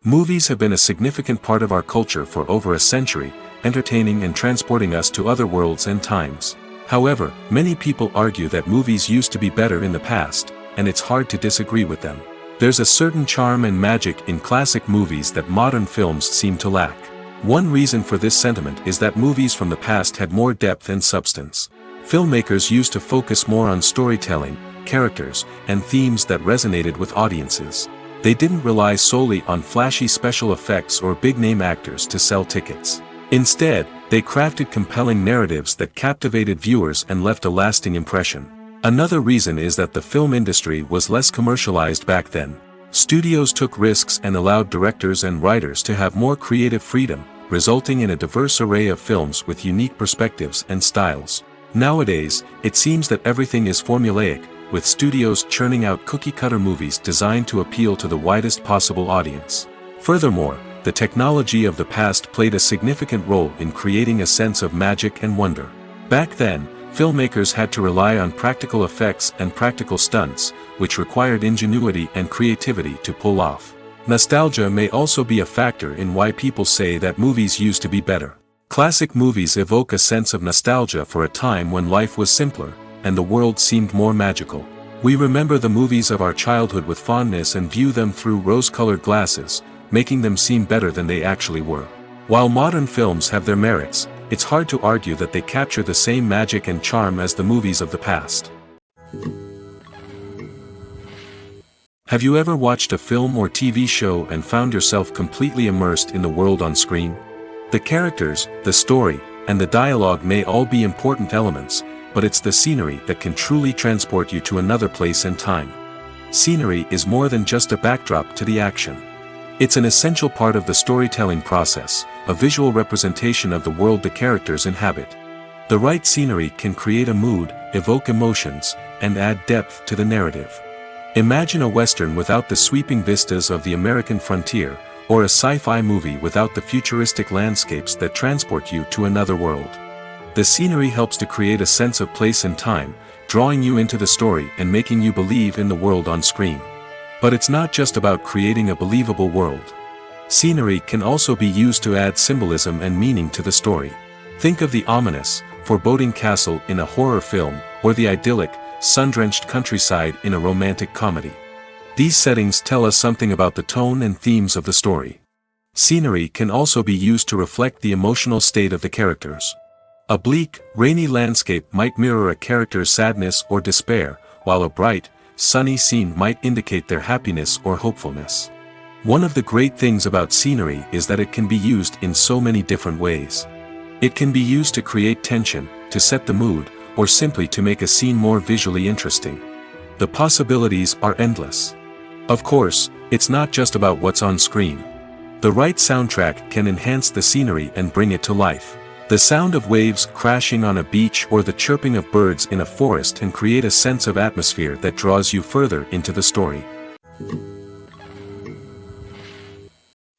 Movies have been a significant part of our culture for over a century, entertaining and transporting us to other worlds and times. However, many people argue that movies used to be better in the past, and it's hard to disagree with them. There's a certain charm and magic in classic movies that modern films seem to lack. One reason for this sentiment is that movies from the past had more depth and substance. Filmmakers used to focus more on storytelling, characters, and themes that resonated with audiences. They didn't rely solely on flashy special effects or big-name actors to sell tickets. Instead, they crafted compelling narratives that captivated viewers and left a lasting impression. Another reason is that the film industry was less commercialized back then. Studios took risks and allowed directors and writers to have more creative freedom, resulting in a diverse array of films with unique perspectives and styles. Nowadays, it seems that everything is formulaic, with studios churning out cookie-cutter movies designed to appeal to the widest possible audience. Furthermore, the technology of the past played a significant role in creating a sense of magic and wonder. Back then, filmmakers had to rely on practical effects and practical stunts, which required ingenuity and creativity to pull off. Nostalgia may also be a factor in why people say that movies used to be better. Classic movies evoke a sense of nostalgia for a time when life was simpler, and the world seemed more magical. We remember the movies of our childhood with fondness and view them through rose-colored glasses, making them seem better than they actually were. While modern films have their merits, it's hard to argue that they capture the same magic and charm as the movies of the past. Have you ever watched a film or TV show and found yourself completely immersed in the world on screen? The characters, the story, and the dialogue may all be important elements, but it's the scenery that can truly transport you to another place and time. Scenery is more than just a backdrop to the action. It's an essential part of the storytelling process, a visual representation of the world the characters inhabit. The right scenery can create a mood, evoke emotions, and add depth to the narrative. Imagine a western without the sweeping vistas of the American frontier, or a sci-fi movie without the futuristic landscapes that transport you to another world. The scenery helps to create a sense of place and time, drawing you into the story and making you believe in the world on screen. But it's not just about creating a believable world. Scenery can also be used to add symbolism and meaning to the story. Think of the ominous, foreboding castle in a horror film, or the idyllic, sun-drenched countryside in a romantic comedy. These settings tell us something about the tone and themes of the story. Scenery can also be used to reflect the emotional state of the characters. A bleak, rainy landscape might mirror a character's sadness or despair, while a bright, sunny scene might indicate their happiness or hopefulness. One of the great things about scenery is that it can be used in so many different ways. It can be used to create tension, to set the mood, or simply to make a scene more visually interesting. The possibilities are endless. Of course, it's not just about what's on screen. The right soundtrack can enhance the scenery and bring it to life. The sound of waves crashing on a beach or the chirping of birds in a forest can create a sense of atmosphere that draws you further into the story.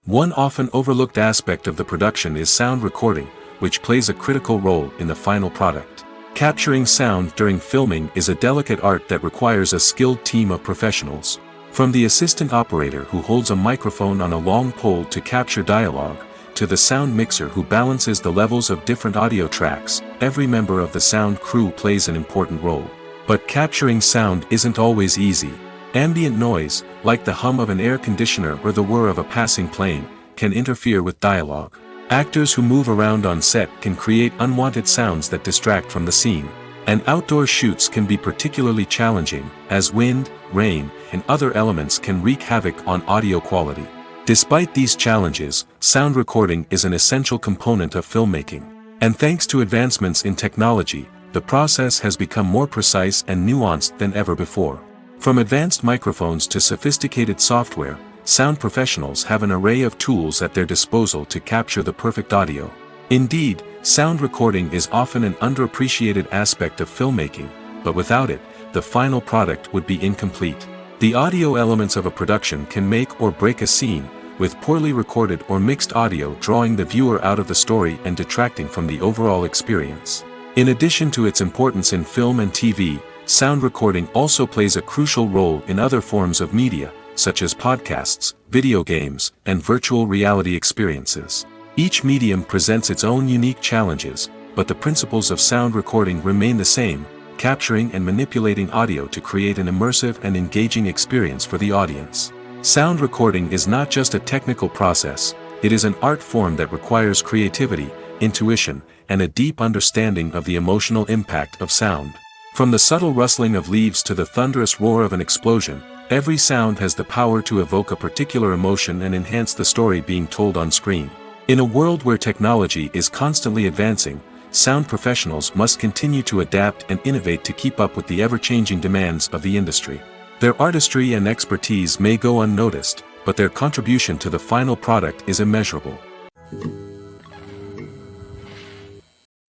One often overlooked aspect of the production is sound recording, which plays a critical role in the final product. Capturing sound during filming is a delicate art that requires a skilled team of professionals. From the assistant operator who holds a microphone on a long pole to capture dialogue, to the sound mixer who balances the levels of different audio tracks, every member of the sound crew plays an important role. But capturing sound isn't always easy. Ambient noise, like the hum of an air conditioner or the whir of a passing plane, can interfere with dialogue. Actors who move around on set can create unwanted sounds that distract from the scene. And outdoor shoots can be particularly challenging, as wind, rain, and other elements can wreak havoc on audio quality. Despite these challenges, sound recording is an essential component of filmmaking. And thanks to advancements in technology, the process has become more precise and nuanced than ever before. From advanced microphones to sophisticated software, sound professionals have an array of tools at their disposal to capture the perfect audio. Indeed, sound recording is often an underappreciated aspect of filmmaking, but without it, the final product would be incomplete. The audio elements of a production can make or break a scene, with poorly recorded or mixed audio drawing the viewer out of the story and detracting from the overall experience. In addition to its importance in film and TV, sound recording also plays a crucial role in other forms of media, such as podcasts, video games, and virtual reality experiences. Each medium presents its own unique challenges, but the principles of sound recording remain the same: capturing and manipulating audio to create an immersive and engaging experience for the audience. Sound recording is not just a technical process, it is an art form that requires creativity, intuition, and a deep understanding of the emotional impact of sound. From the subtle rustling of leaves to the thunderous roar of an explosion, every sound has the power to evoke a particular emotion and enhance the story being told on screen. In a world where technology is constantly advancing, sound professionals must continue to adapt and innovate to keep up with the ever-changing demands of the industry. Their artistry and expertise may go unnoticed, but their contribution to the final product is immeasurable.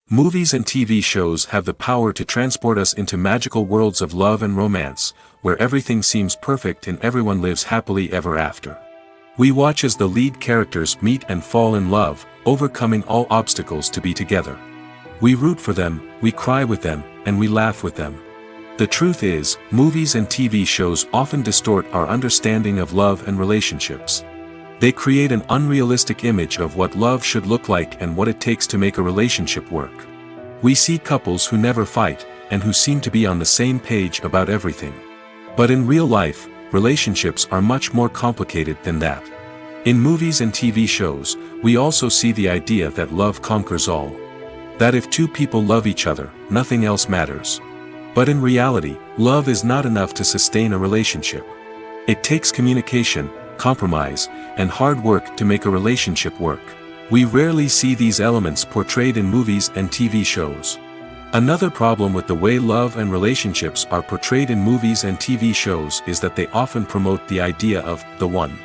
Movies and TV shows have the power to transport us into magical worlds of love and romance, where everything seems perfect and everyone lives happily ever after. We watch as the lead characters meet and fall in love, overcoming all obstacles to be together. We root for them, we cry with them, and we laugh with them. The truth is, movies and TV shows often distort our understanding of love and relationships. They create an unrealistic image of what love should look like and what it takes to make a relationship work. We see couples who never fight, and who seem to be on the same page about everything. But in real life, relationships are much more complicated than that. In movies and TV shows, we also see the idea that love conquers all. That if two people love each other, nothing else matters. But in reality, love is not enough to sustain a relationship. It takes communication, compromise, and hard work to make a relationship work. We rarely see these elements portrayed in movies and TV shows. Another problem with the way love and relationships are portrayed in movies and TV shows is that they often promote the idea of the one.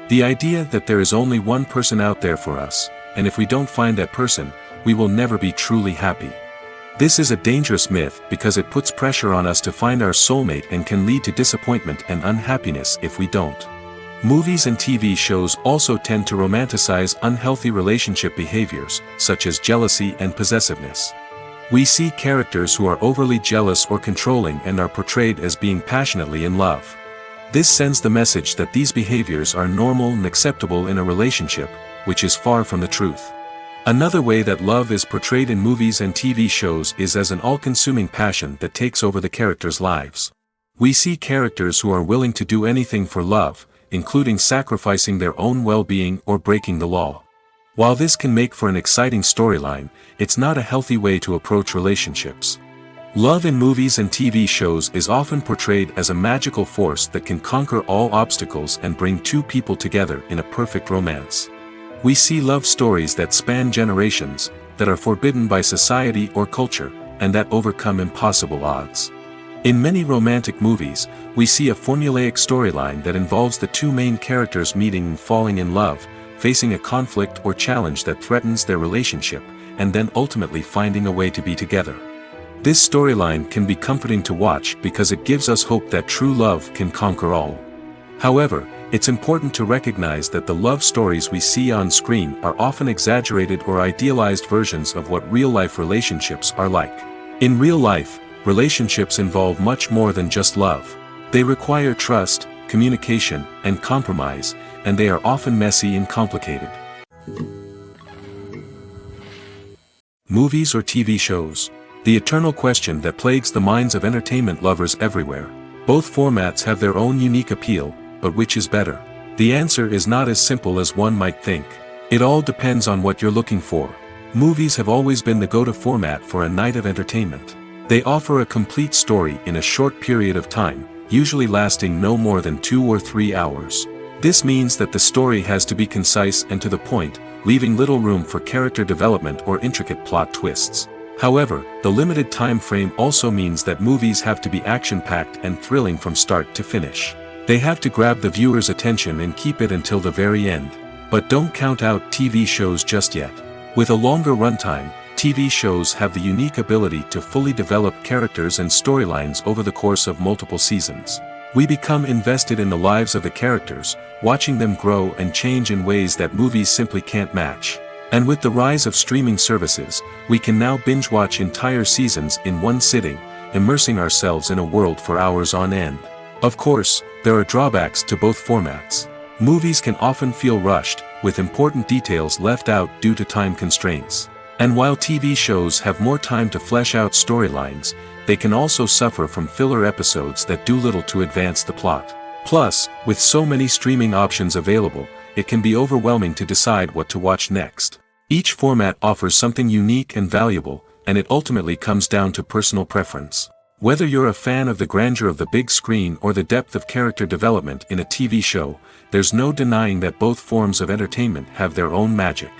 The idea that there is only one person out there for us, and if we don't find that person, we will never be truly happy. This is a dangerous myth because it puts pressure on us to find our soulmate and can lead to disappointment and unhappiness if we don't. Movies and TV shows also tend to romanticize unhealthy relationship behaviors, such as jealousy and possessiveness. We see characters who are overly jealous or controlling and are portrayed as being passionately in love. This sends the message that these behaviors are normal and acceptable in a relationship, which is far from the truth. Another way that love is portrayed in movies and TV shows is as an all-consuming passion that takes over the characters' lives. We see characters who are willing to do anything for love, including sacrificing their own well-being or breaking the law. While this can make for an exciting storyline, it's not a healthy way to approach relationships. Love in movies and TV shows is often portrayed as a magical force that can conquer all obstacles and bring two people together in a perfect romance. We see love stories that span generations, that are forbidden by society or culture, and that overcome impossible odds. In many romantic movies, we see a formulaic storyline that involves the two main characters meeting and falling in love, facing a conflict or challenge that threatens their relationship, and then ultimately finding a way to be together. This storyline can be comforting to watch because it gives us hope that true love can conquer all. However, it's important to recognize that the love stories we see on screen are often exaggerated or idealized versions of what real-life relationships are like. In real life, relationships involve much more than just love. They require trust, communication, and compromise, and they are often messy and complicated. Movies or TV shows? The eternal question that plagues the minds of entertainment lovers everywhere. Both formats have their own unique appeal, but which is better? The answer is not as simple as one might think. It all depends on what you're looking for. Movies have always been the go-to format for a night of entertainment. They offer a complete story in a short period of time, usually lasting no more than 2 or 3 hours. This means that the story has to be concise and to the point, leaving little room for character development or intricate plot twists. However, the limited time frame also means that movies have to be action-packed and thrilling from start to finish. They have to grab the viewer's attention and keep it until the very end. But don't count out TV shows just yet. With a longer runtime, TV shows have the unique ability to fully develop characters and storylines over the course of multiple seasons. We become invested in the lives of the characters, watching them grow and change in ways that movies simply can't match. And with the rise of streaming services, we can now binge-watch entire seasons in one sitting, immersing ourselves in a world for hours on end. Of course, there are drawbacks to both formats. Movies can often feel rushed, with important details left out due to time constraints. And while TV shows have more time to flesh out storylines, they can also suffer from filler episodes that do little to advance the plot. Plus, with so many streaming options available, it can be overwhelming to decide what to watch next. Each format offers something unique and valuable, and it ultimately comes down to personal preference. Whether you're a fan of the grandeur of the big screen or the depth of character development in a TV show, there's no denying that both forms of entertainment have their own magic.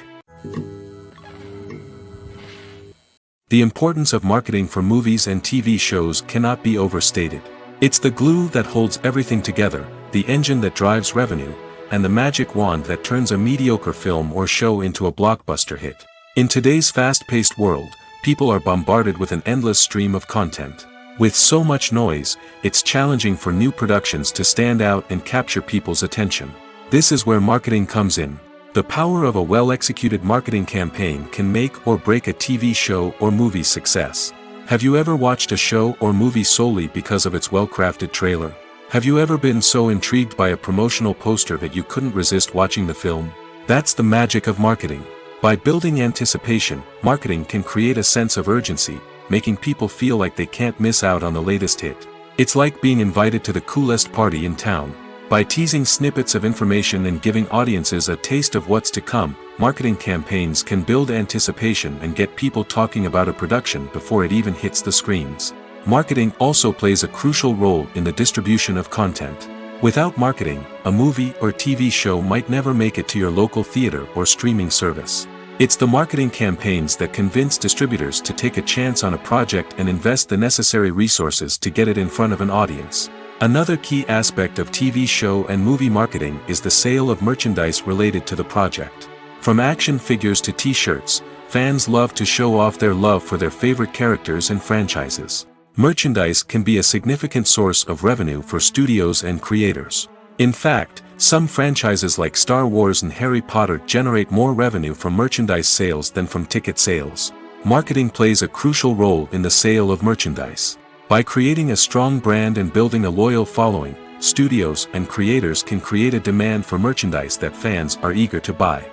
The importance of marketing for movies and TV shows cannot be overstated. It's the glue that holds everything together, the engine that drives revenue, and the magic wand that turns a mediocre film or show into a blockbuster hit. In today's fast-paced world, people are bombarded with an endless stream of content. With so much noise, it's challenging for new productions to stand out and capture people's attention. This is where marketing comes in. The power of a well-executed marketing campaign can make or break a TV show or movie's success. Have you ever watched a show or movie solely because of its well-crafted trailer? Have you ever been so intrigued by a promotional poster that you couldn't resist watching the film? That's the magic of marketing. By building anticipation, marketing can create a sense of urgency, making people feel like they can't miss out on the latest hit. It's like being invited to the coolest party in town. By teasing snippets of information and giving audiences a taste of what's to come, marketing campaigns can build anticipation and get people talking about a production before it even hits the screens. Marketing also plays a crucial role in the distribution of content. Without marketing, a movie or TV show might never make it to your local theater or streaming service. It's the marketing campaigns that convince distributors to take a chance on a project and invest the necessary resources to get it in front of an audience. Another key aspect of TV show and movie marketing is the sale of merchandise related to the project. From action figures to t-shirts, fans love to show off their love for their favorite characters and franchises. Merchandise can be a significant source of revenue for studios and creators. In fact, some franchises like Star Wars and Harry Potter generate more revenue from merchandise sales than from ticket sales. Marketing plays a crucial role in the sale of merchandise. By creating a strong brand and building a loyal following, studios and creators can create a demand for merchandise that fans are eager to buy.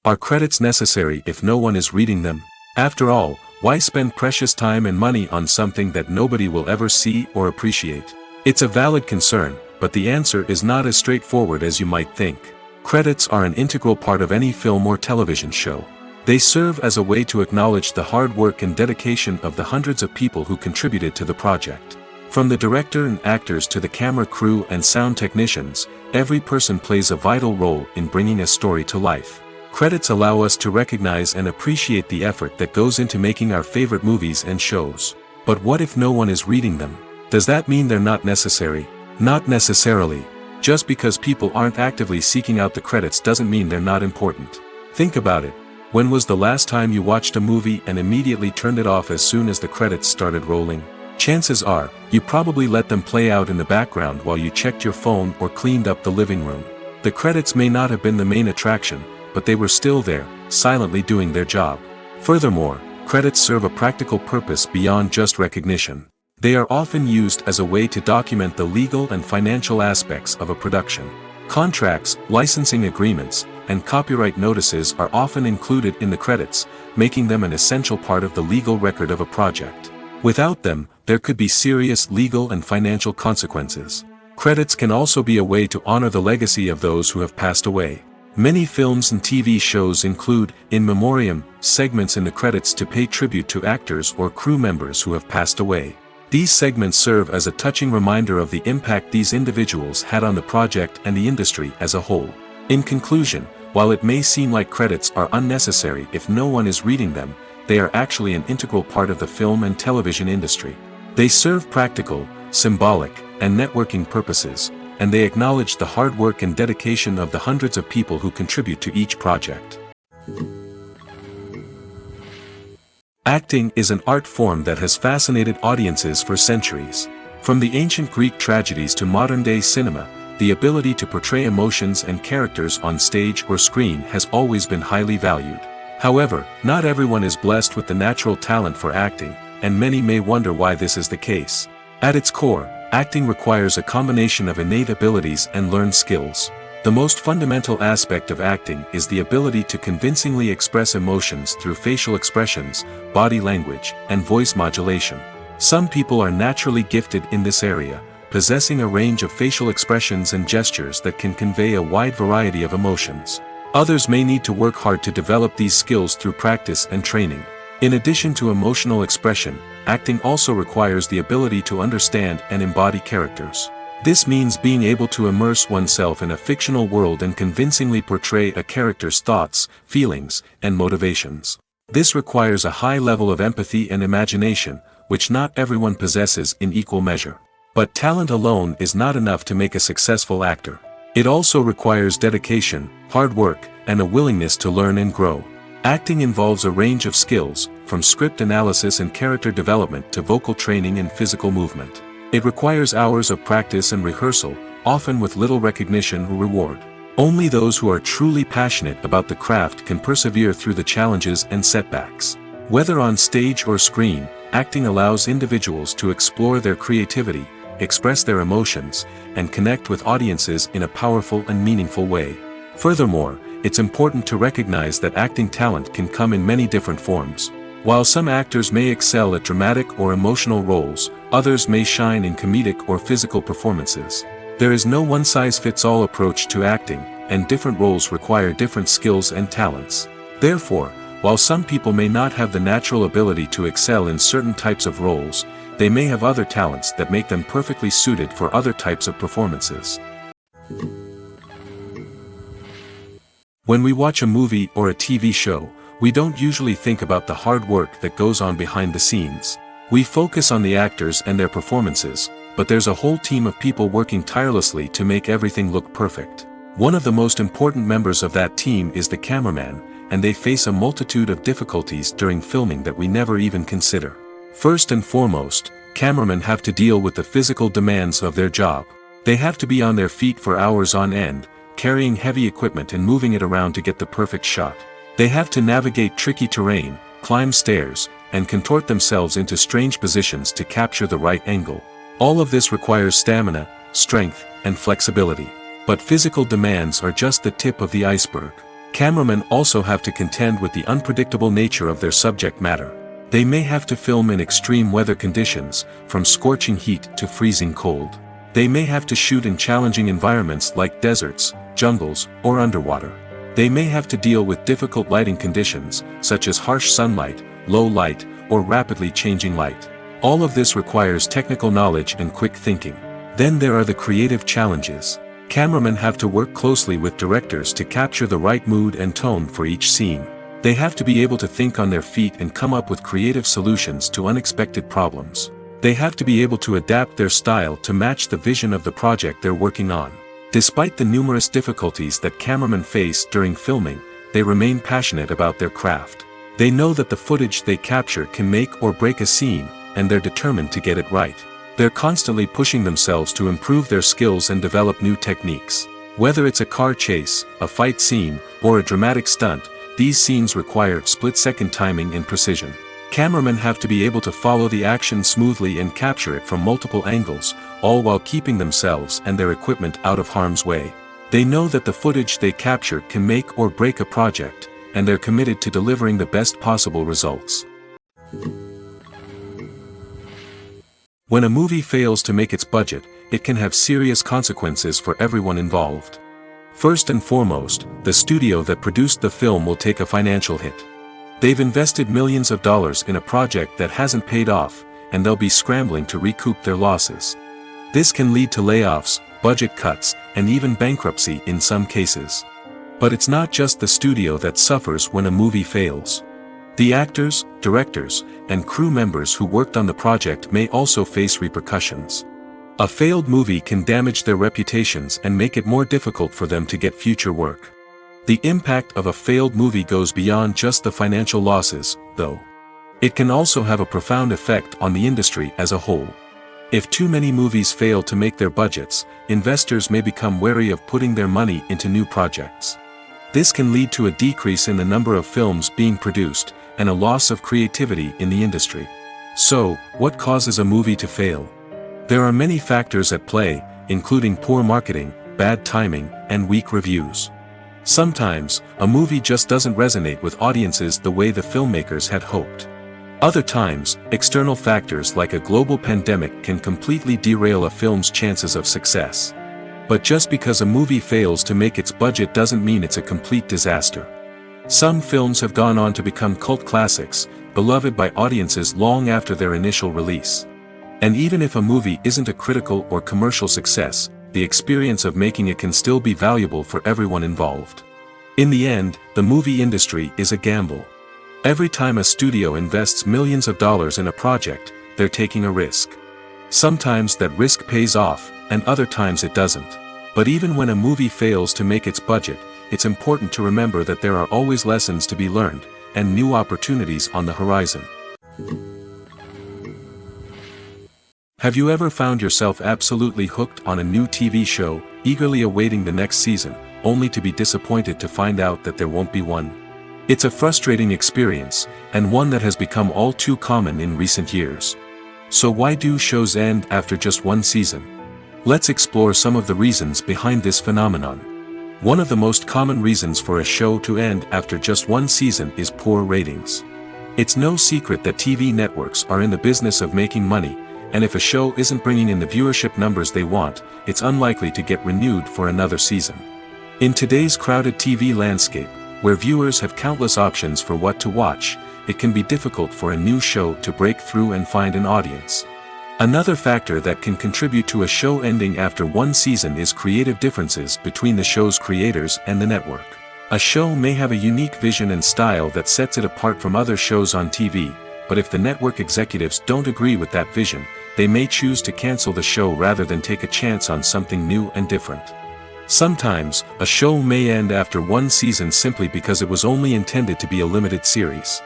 Are credits necessary if no one is reading them? After all, why spend precious time and money on something that nobody will ever see or appreciate? It's a valid concern, but the answer is not as straightforward as you might think. Credits are an integral part of any film or television show. They serve as a way to acknowledge the hard work and dedication of the hundreds of people who contributed to the project. From the director and actors to the camera crew and sound technicians, every person plays a vital role in bringing a story to life. Credits allow us to recognize and appreciate the effort that goes into making our favorite movies and shows. But what if no one is reading them? Does that mean they're not necessary? Not necessarily. Just because people aren't actively seeking out the credits doesn't mean they're not important. Think about it. When was the last time you watched a movie and immediately turned it off as soon as the credits started rolling? Chances are, you probably let them play out in the background while you checked your phone or cleaned up the living room. The credits may not have been the main attraction, but they were still there, silently doing their job. Furthermore, credits serve a practical purpose beyond just recognition. They are often used as a way to document the legal and financial aspects of a production. Contracts, licensing agreements, and copyright notices are often included in the credits, making them an essential part of the legal record of a project. Without them, there could be serious legal and financial consequences. Credits can also be a way to honor the legacy of those who have passed away. Many films and TV shows include, in memoriam, segments in the credits to pay tribute to actors or crew members who have passed away. These segments serve as a touching reminder of the impact these individuals had on the project and the industry as a whole. In conclusion, while it may seem like credits are unnecessary if no one is reading them, they are actually an integral part of the film and television industry. They serve practical, symbolic, and networking purposes, and they acknowledge the hard work and dedication of the hundreds of people who contribute to each project. Acting is an art form that has fascinated audiences for centuries. From the ancient Greek tragedies to modern-day cinema, the ability to portray emotions and characters on stage or screen has always been highly valued. However, not everyone is blessed with the natural talent for acting, and many may wonder why this is the case. At its core, acting requires a combination of innate abilities and learned skills. The most fundamental aspect of acting is the ability to convincingly express emotions through facial expressions, body language, and voice modulation. Some people are naturally gifted in this area, possessing a range of facial expressions and gestures that can convey a wide variety of emotions. Others may need to work hard to develop these skills through practice and training. In addition to emotional expression, acting also requires the ability to understand and embody characters. This means being able to immerse oneself in a fictional world and convincingly portray a character's thoughts, feelings, and motivations. This requires a high level of empathy and imagination, which not everyone possesses in equal measure. But talent alone is not enough to make a successful actor. It also requires dedication, hard work, and a willingness to learn and grow. Acting involves a range of skills, from script analysis and character development to vocal training and physical movement. It requires hours of practice and rehearsal, often with little recognition or reward. Only those who are truly passionate about the craft can persevere through the challenges and setbacks. Whether on stage or screen, acting allows individuals to explore their creativity, express their emotions, and connect with audiences in a powerful and meaningful way. Furthermore, it's important to recognize that acting talent can come in many different forms. While some actors may excel at dramatic or emotional roles, others may shine in comedic or physical performances. There is no one-size-fits-all approach to acting, and different roles require different skills and talents. Therefore, while some people may not have the natural ability to excel in certain types of roles, they may have other talents that make them perfectly suited for other types of performances. When we watch a movie or a TV show, we don't usually think about the hard work that goes on behind the scenes. We focus on the actors and their performances, but there's a whole team of people working tirelessly to make everything look perfect. One of the most important members of that team is the cameraman, and they face a multitude of difficulties during filming that we never even consider. First and foremost, cameramen have to deal with the physical demands of their job. They have to be on their feet for hours on end, carrying heavy equipment and moving it around to get the perfect shot. They have to navigate tricky terrain, climb stairs, and contort themselves into strange positions to capture the right angle. All of this requires stamina, strength, and flexibility. But physical demands are just the tip of the iceberg. Cameramen also have to contend with the unpredictable nature of their subject matter. They may have to film in extreme weather conditions, from scorching heat to freezing cold. They may have to shoot in challenging environments like deserts, jungles, or underwater. They may have to deal with difficult lighting conditions, such as harsh sunlight, low light, or rapidly changing light. All of this requires technical knowledge and quick thinking. Then there are the creative challenges. Cameramen have to work closely with directors to capture the right mood and tone for each scene. They have to be able to think on their feet and come up with creative solutions to unexpected problems. They have to be able to adapt their style to match the vision of the project they're working on. Despite the numerous difficulties that cameramen face during filming, they remain passionate about their craft. They know that the footage they capture can make or break a scene, and they're determined to get it right. They're constantly pushing themselves to improve their skills and develop new techniques. Whether it's a car chase, a fight scene, or a dramatic stunt, these scenes require split-second timing and precision. Cameramen have to be able to follow the action smoothly and capture it from multiple angles, all while keeping themselves and their equipment out of harm's way. They know that the footage they capture can make or break a project, and they're committed to delivering the best possible results. When a movie fails to make its budget, it can have serious consequences for everyone involved. First and foremost, the studio that produced the film will take a financial hit. They've invested millions of dollars in a project that hasn't paid off, and they'll be scrambling to recoup their losses. This can lead to layoffs, budget cuts, and even bankruptcy in some cases. But it's not just the studio that suffers when a movie fails. The actors, directors, and crew members who worked on the project may also face repercussions. A failed movie can damage their reputations and make it more difficult for them to get future work. The impact of a failed movie goes beyond just the financial losses, though. It can also have a profound effect on the industry as a whole. If too many movies fail to make their budgets, investors may become wary of putting their money into new projects. This can lead to a decrease in the number of films being produced, and a loss of creativity in the industry. So, what causes a movie to fail? There are many factors at play, including poor marketing, bad timing, and weak reviews. Sometimes, a movie just doesn't resonate with audiences the way the filmmakers had hoped. Other times, external factors like a global pandemic can completely derail a film's chances of success. But just because a movie fails to make its budget doesn't mean it's a complete disaster. Some films have gone on to become cult classics, beloved by audiences long after their initial release. And even if a movie isn't a critical or commercial success, the experience of making it can still be valuable for everyone involved. In the end, the movie industry is a gamble. Every time a studio invests millions of dollars in a project, they're taking a risk. Sometimes that risk pays off, and other times it doesn't. But even when a movie fails to make its budget, it's important to remember that there are always lessons to be learned, and new opportunities on the horizon. Have you ever found yourself absolutely hooked on a new TV show, eagerly awaiting the next season, only to be disappointed to find out that there won't be one? It's a frustrating experience, and one that has become all too common in recent years. So why do shows end after just one season? Let's explore some of the reasons behind this phenomenon. One of the most common reasons for a show to end after just one season is poor ratings. It's no secret that TV networks are in the business of making money, and if a show isn't bringing in the viewership numbers they want, it's unlikely to get renewed for another season. In today's crowded TV landscape, where viewers have countless options for what to watch, it can be difficult for a new show to break through and find an audience. Another factor that can contribute to a show ending after one season is creative differences between the show's creators and the network. A show may have a unique vision and style that sets it apart from other shows on TV, but if the network executives don't agree with that vision, they may choose to cancel the show rather than take a chance on something new and different. Sometimes, a show may end after one season simply because it was only intended to be a limited series.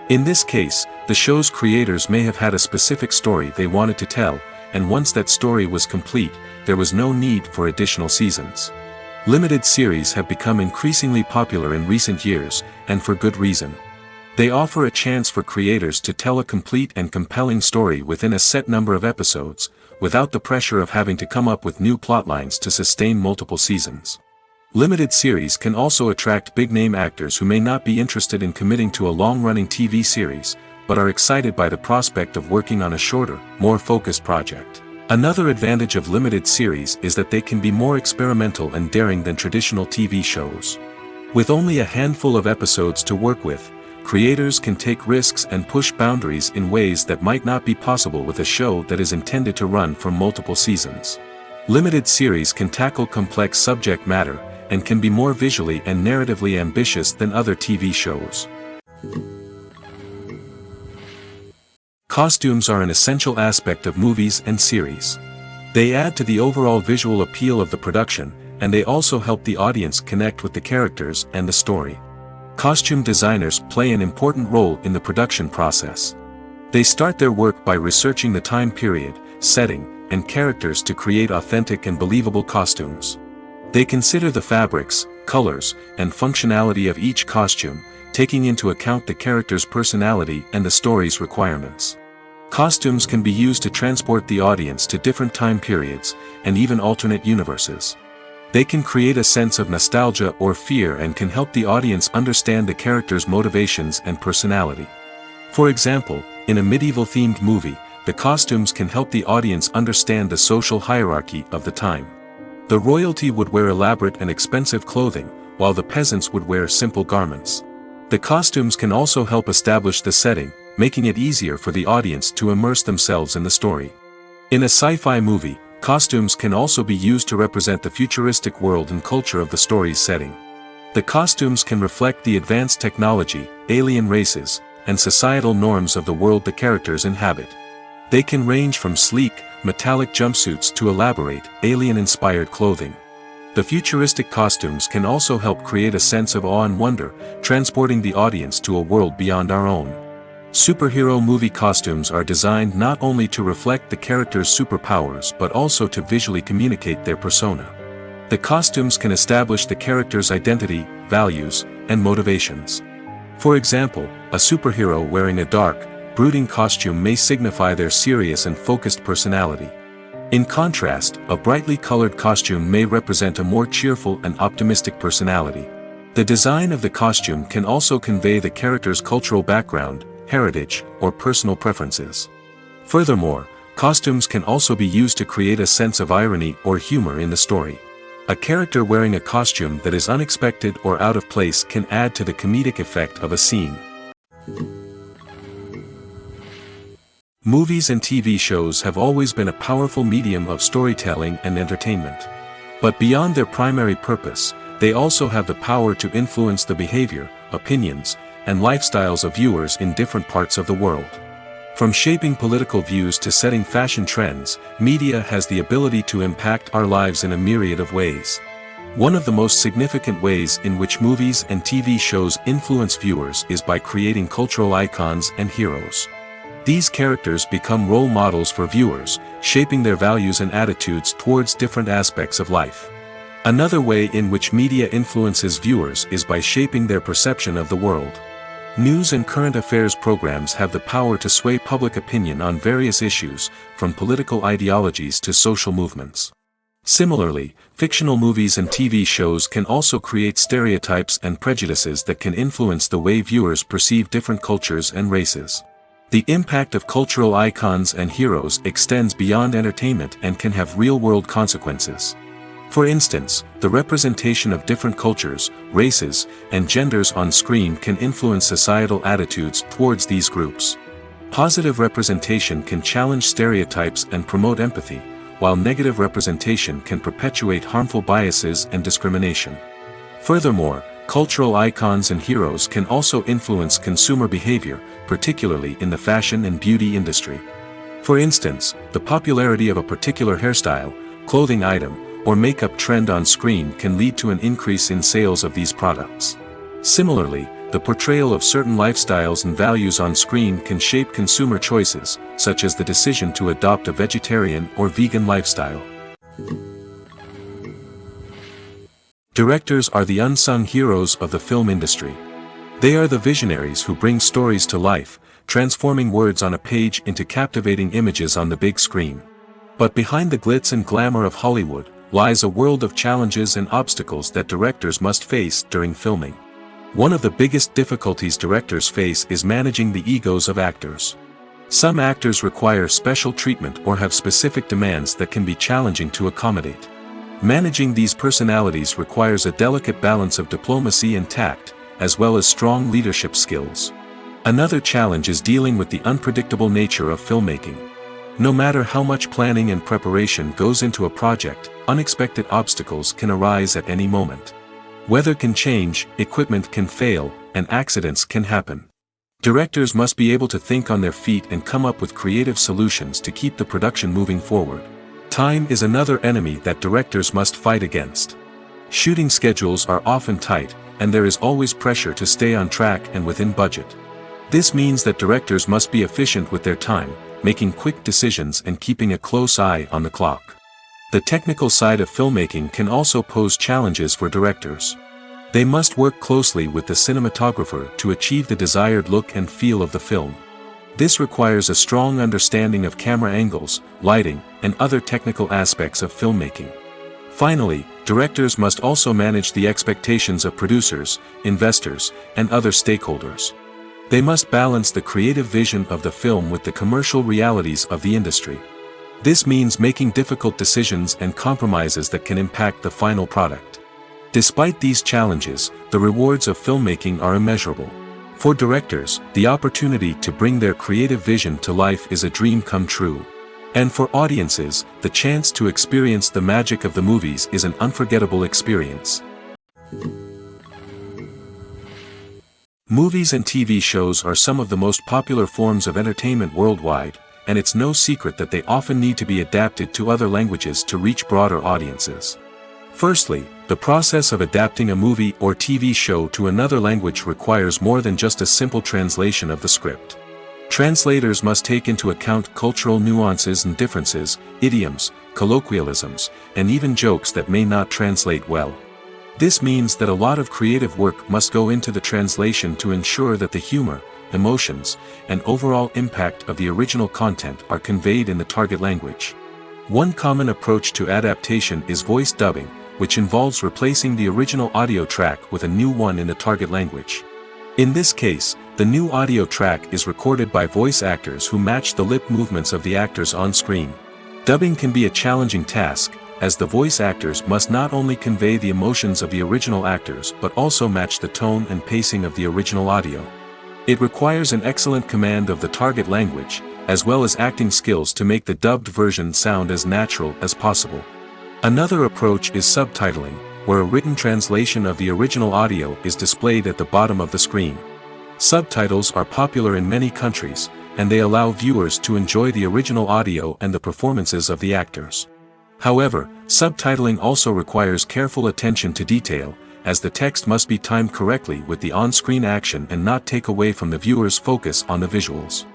In this case, the show's creators may have had a specific story they wanted to tell, and once that story was complete, there was no need for additional seasons. Limited series have become increasingly popular in recent years, and for good reason. They offer a chance for creators to tell a complete and compelling story within a set number of episodes, without the pressure of having to come up with new plotlines to sustain multiple seasons. Limited series can also attract big-name actors who may not be interested in committing to a long-running TV series, but are excited by the prospect of working on a shorter, more focused project. Another advantage of limited series is that they can be more experimental and daring than traditional TV shows. With only a handful of episodes to work with, creators can take risks and push boundaries in ways that might not be possible with a show that is intended to run for multiple seasons. Limited series can tackle complex subject matter, and can be more visually and narratively ambitious than other TV shows. Costumes are an essential aspect of movies and series. They add to the overall visual appeal of the production, and they also help the audience connect with the characters and the story. Costume designers play an important role in the production process. They start their work by researching the time period, setting, and characters to create authentic and believable costumes. They consider the fabrics, colors, and functionality of each costume, taking into account the character's personality and the story's requirements. Costumes can be used to transport the audience to different time periods, and even alternate universes. They can create a sense of nostalgia or fear and can help the audience understand the character's motivations and personality. For example, in a medieval-themed movie, the costumes can help the audience understand the social hierarchy of the time. The royalty would wear elaborate and expensive clothing, while the peasants would wear simple garments. The costumes can also help establish the setting, making it easier for the audience to immerse themselves in the story. In a sci-fi movie, costumes can also be used to represent the futuristic world and culture of the story's setting. The costumes can reflect the advanced technology, alien races, and societal norms of the world the characters inhabit. They can range from sleek, metallic jumpsuits to elaborate, alien-inspired clothing. The futuristic costumes can also help create a sense of awe and wonder, transporting the audience to a world beyond our own. Superhero movie costumes are designed not only to reflect the character's superpowers but also to visually communicate their persona. The costumes can establish the character's identity, values, and motivations. For example, a superhero wearing a dark, brooding costume may signify their serious and focused personality. In contrast, a brightly colored costume may represent a more cheerful and optimistic personality. The design of the costume can also convey the character's cultural background, heritage, or personal preferences. Furthermore, costumes can also be used to create a sense of irony or humor in the story. A character wearing a costume that is unexpected or out of place can add to the comedic effect of a scene. Movies and TV shows have always been a powerful medium of storytelling and entertainment. But beyond their primary purpose, they also have the power to influence the behavior, opinions, and lifestyles of viewers in different parts of the world. From shaping political views to setting fashion trends, media has the ability to impact our lives in a myriad of ways. One of the most significant ways in which movies and TV shows influence viewers is by creating cultural icons and heroes. These characters become role models for viewers, shaping their values and attitudes towards different aspects of life. Another way in which media influences viewers is by shaping their perception of the world. News and current affairs programs have the power to sway public opinion on various issues, from political ideologies to social movements. Similarly, fictional movies and TV shows can also create stereotypes and prejudices that can influence the way viewers perceive different cultures and races. The impact of cultural icons and heroes extends beyond entertainment and can have real-world consequences. For instance, the representation of different cultures, races, and genders on screen can influence societal attitudes towards these groups. Positive representation can challenge stereotypes and promote empathy, while negative representation can perpetuate harmful biases and discrimination. Furthermore, cultural icons and heroes can also influence consumer behavior, particularly in the fashion and beauty industry. For instance, the popularity of a particular hairstyle, clothing item, or makeup trend on screen can lead to an increase in sales of these products. Similarly, the portrayal of certain lifestyles and values on screen can shape consumer choices, such as the decision to adopt a vegetarian or vegan lifestyle. Directors are the unsung heroes of the film industry. They are the visionaries who bring stories to life, transforming words on a page into captivating images on the big screen. But behind the glitz and glamour of Hollywood lies a world of challenges and obstacles that directors must face during filming. One of the biggest difficulties directors face is managing the egos of actors. Some actors require special treatment or have specific demands that can be challenging to accommodate. Managing these personalities requires a delicate balance of diplomacy and tact, as well as strong leadership skills. Another challenge is dealing with the unpredictable nature of filmmaking. No matter how much planning and preparation goes into a project, unexpected obstacles can arise at any moment. Weather can change, equipment can fail, and accidents can happen. Directors must be able to think on their feet and come up with creative solutions to keep the production moving forward. Time is another enemy that directors must fight against. Shooting schedules are often tight, and there is always pressure to stay on track and within budget. This means that directors must be efficient with their time, making quick decisions and keeping a close eye on the clock. The technical side of filmmaking can also pose challenges for directors. They must work closely with the cinematographer to achieve the desired look and feel of the film. This requires a strong understanding of camera angles, lighting, and other technical aspects of filmmaking. Finally, directors must also manage the expectations of producers, investors, and other stakeholders. They must balance the creative vision of the film with the commercial realities of the industry. This means making difficult decisions and compromises that can impact the final product. Despite these challenges, the rewards of filmmaking are immeasurable. For directors, the opportunity to bring their creative vision to life is a dream come true. And for audiences, the chance to experience the magic of the movies is an unforgettable experience. Movies and TV shows are some of the most popular forms of entertainment worldwide, and it's no secret that they often need to be adapted to other languages to reach broader audiences. Firstly, the process of adapting a movie or TV show to another language requires more than just a simple translation of the script. Translators must take into account cultural nuances and differences, idioms, colloquialisms, and even jokes that may not translate well. This means that a lot of creative work must go into the translation to ensure that the humor, emotions, and overall impact of the original content are conveyed in the target language. One common approach to adaptation is voice dubbing, which involves replacing the original audio track with a new one in the target language. In this case, the new audio track is recorded by voice actors who match the lip movements of the actors on screen. Dubbing can be a challenging task, as the voice actors must not only convey the emotions of the original actors but also match the tone and pacing of the original audio. It requires an excellent command of the target language, as well as acting skills to make the dubbed version sound as natural as possible. Another approach is subtitling, where a written translation of the original audio is displayed at the bottom of the screen. Subtitles are popular in many countries, and they allow viewers to enjoy the original audio and the performances of the actors. However, subtitling also requires careful attention to detail, as the text must be timed correctly with the on-screen action and not take away from the viewer's focus on the visuals.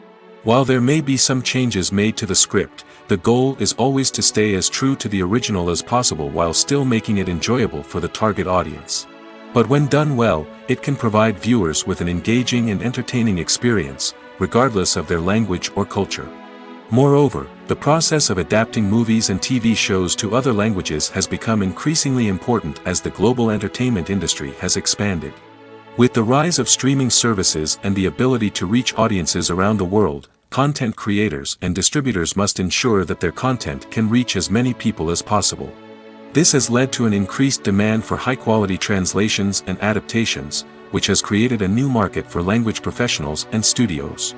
While there may be some changes made to the script, the goal is always to stay as true to the original as possible while still making it enjoyable for the target audience. But when done well, it can provide viewers with an engaging and entertaining experience, regardless of their language or culture. Moreover, the process of adapting movies and TV shows to other languages has become increasingly important as the global entertainment industry has expanded. With the rise of streaming services and the ability to reach audiences around the world, content creators and distributors must ensure that their content can reach as many people as possible. This has led to an increased demand for high-quality translations and adaptations, which has created a new market for language professionals and studios.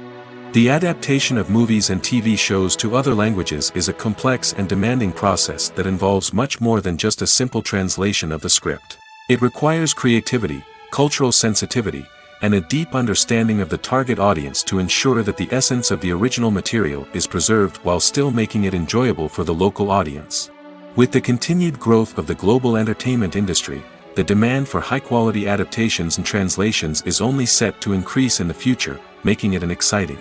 The adaptation of movies and TV shows to other languages is a complex and demanding process that involves much more than just a simple translation of the script. It requires creativity, cultural sensitivity, and a deep understanding of the target audience to ensure that the essence of the original material is preserved while still making it enjoyable for the local audience. With the continued growth of the global entertainment industry, the demand for high-quality adaptations and translations is only set to increase in the future, making it an exciting.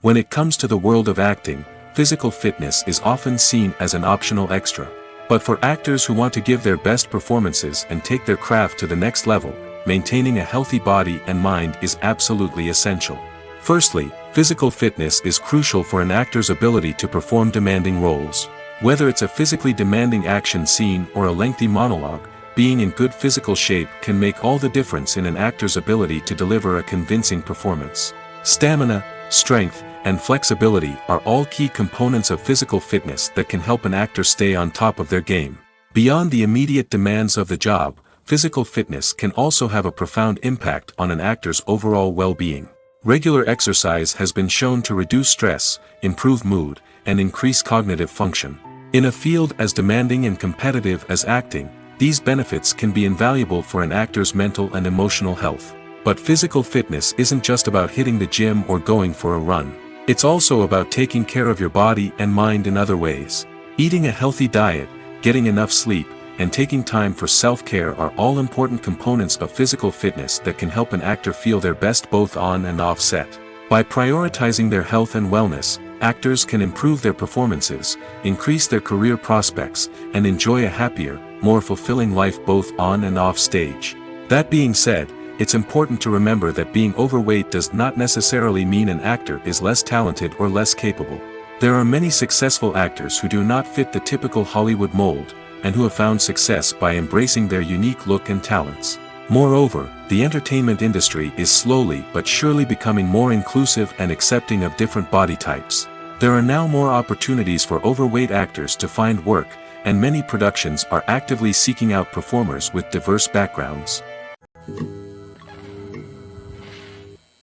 When it comes to the world of acting, physical fitness is often seen as an optional extra. But for actors who want to give their best performances and take their craft to the next level, maintaining a healthy body and mind is absolutely essential. Firstly, physical fitness is crucial for an actor's ability to perform demanding roles. Whether it's a physically demanding action scene or a lengthy monologue, being in good physical shape can make all the difference in an actor's ability to deliver a convincing performance. Stamina, strength, and flexibility are all key components of physical fitness that can help an actor stay on top of their game. Beyond the immediate demands of the job, physical fitness can also have a profound impact on an actor's overall well-being. Regular exercise has been shown to reduce stress, improve mood, and increase cognitive function. In a field as demanding and competitive as acting, these benefits can be invaluable for an actor's mental and emotional health. But physical fitness isn't just about hitting the gym or going for a run. It's also about taking care of your body and mind in other ways. Eating a healthy diet, getting enough sleep, and taking time for self-care are all important components of physical fitness that can help an actor feel their best both on and off set. By prioritizing their health and wellness, actors can improve their performances, increase their career prospects, and enjoy a happier, more fulfilling life both on and off stage. That being said, it's important to remember that being overweight does not necessarily mean an actor is less talented or less capable. There are many successful actors who do not fit the typical Hollywood mold, and who have found success by embracing their unique look and talents. Moreover, the entertainment industry is slowly but surely becoming more inclusive and accepting of different body types. There are now more opportunities for overweight actors to find work, and many productions are actively seeking out performers with diverse backgrounds.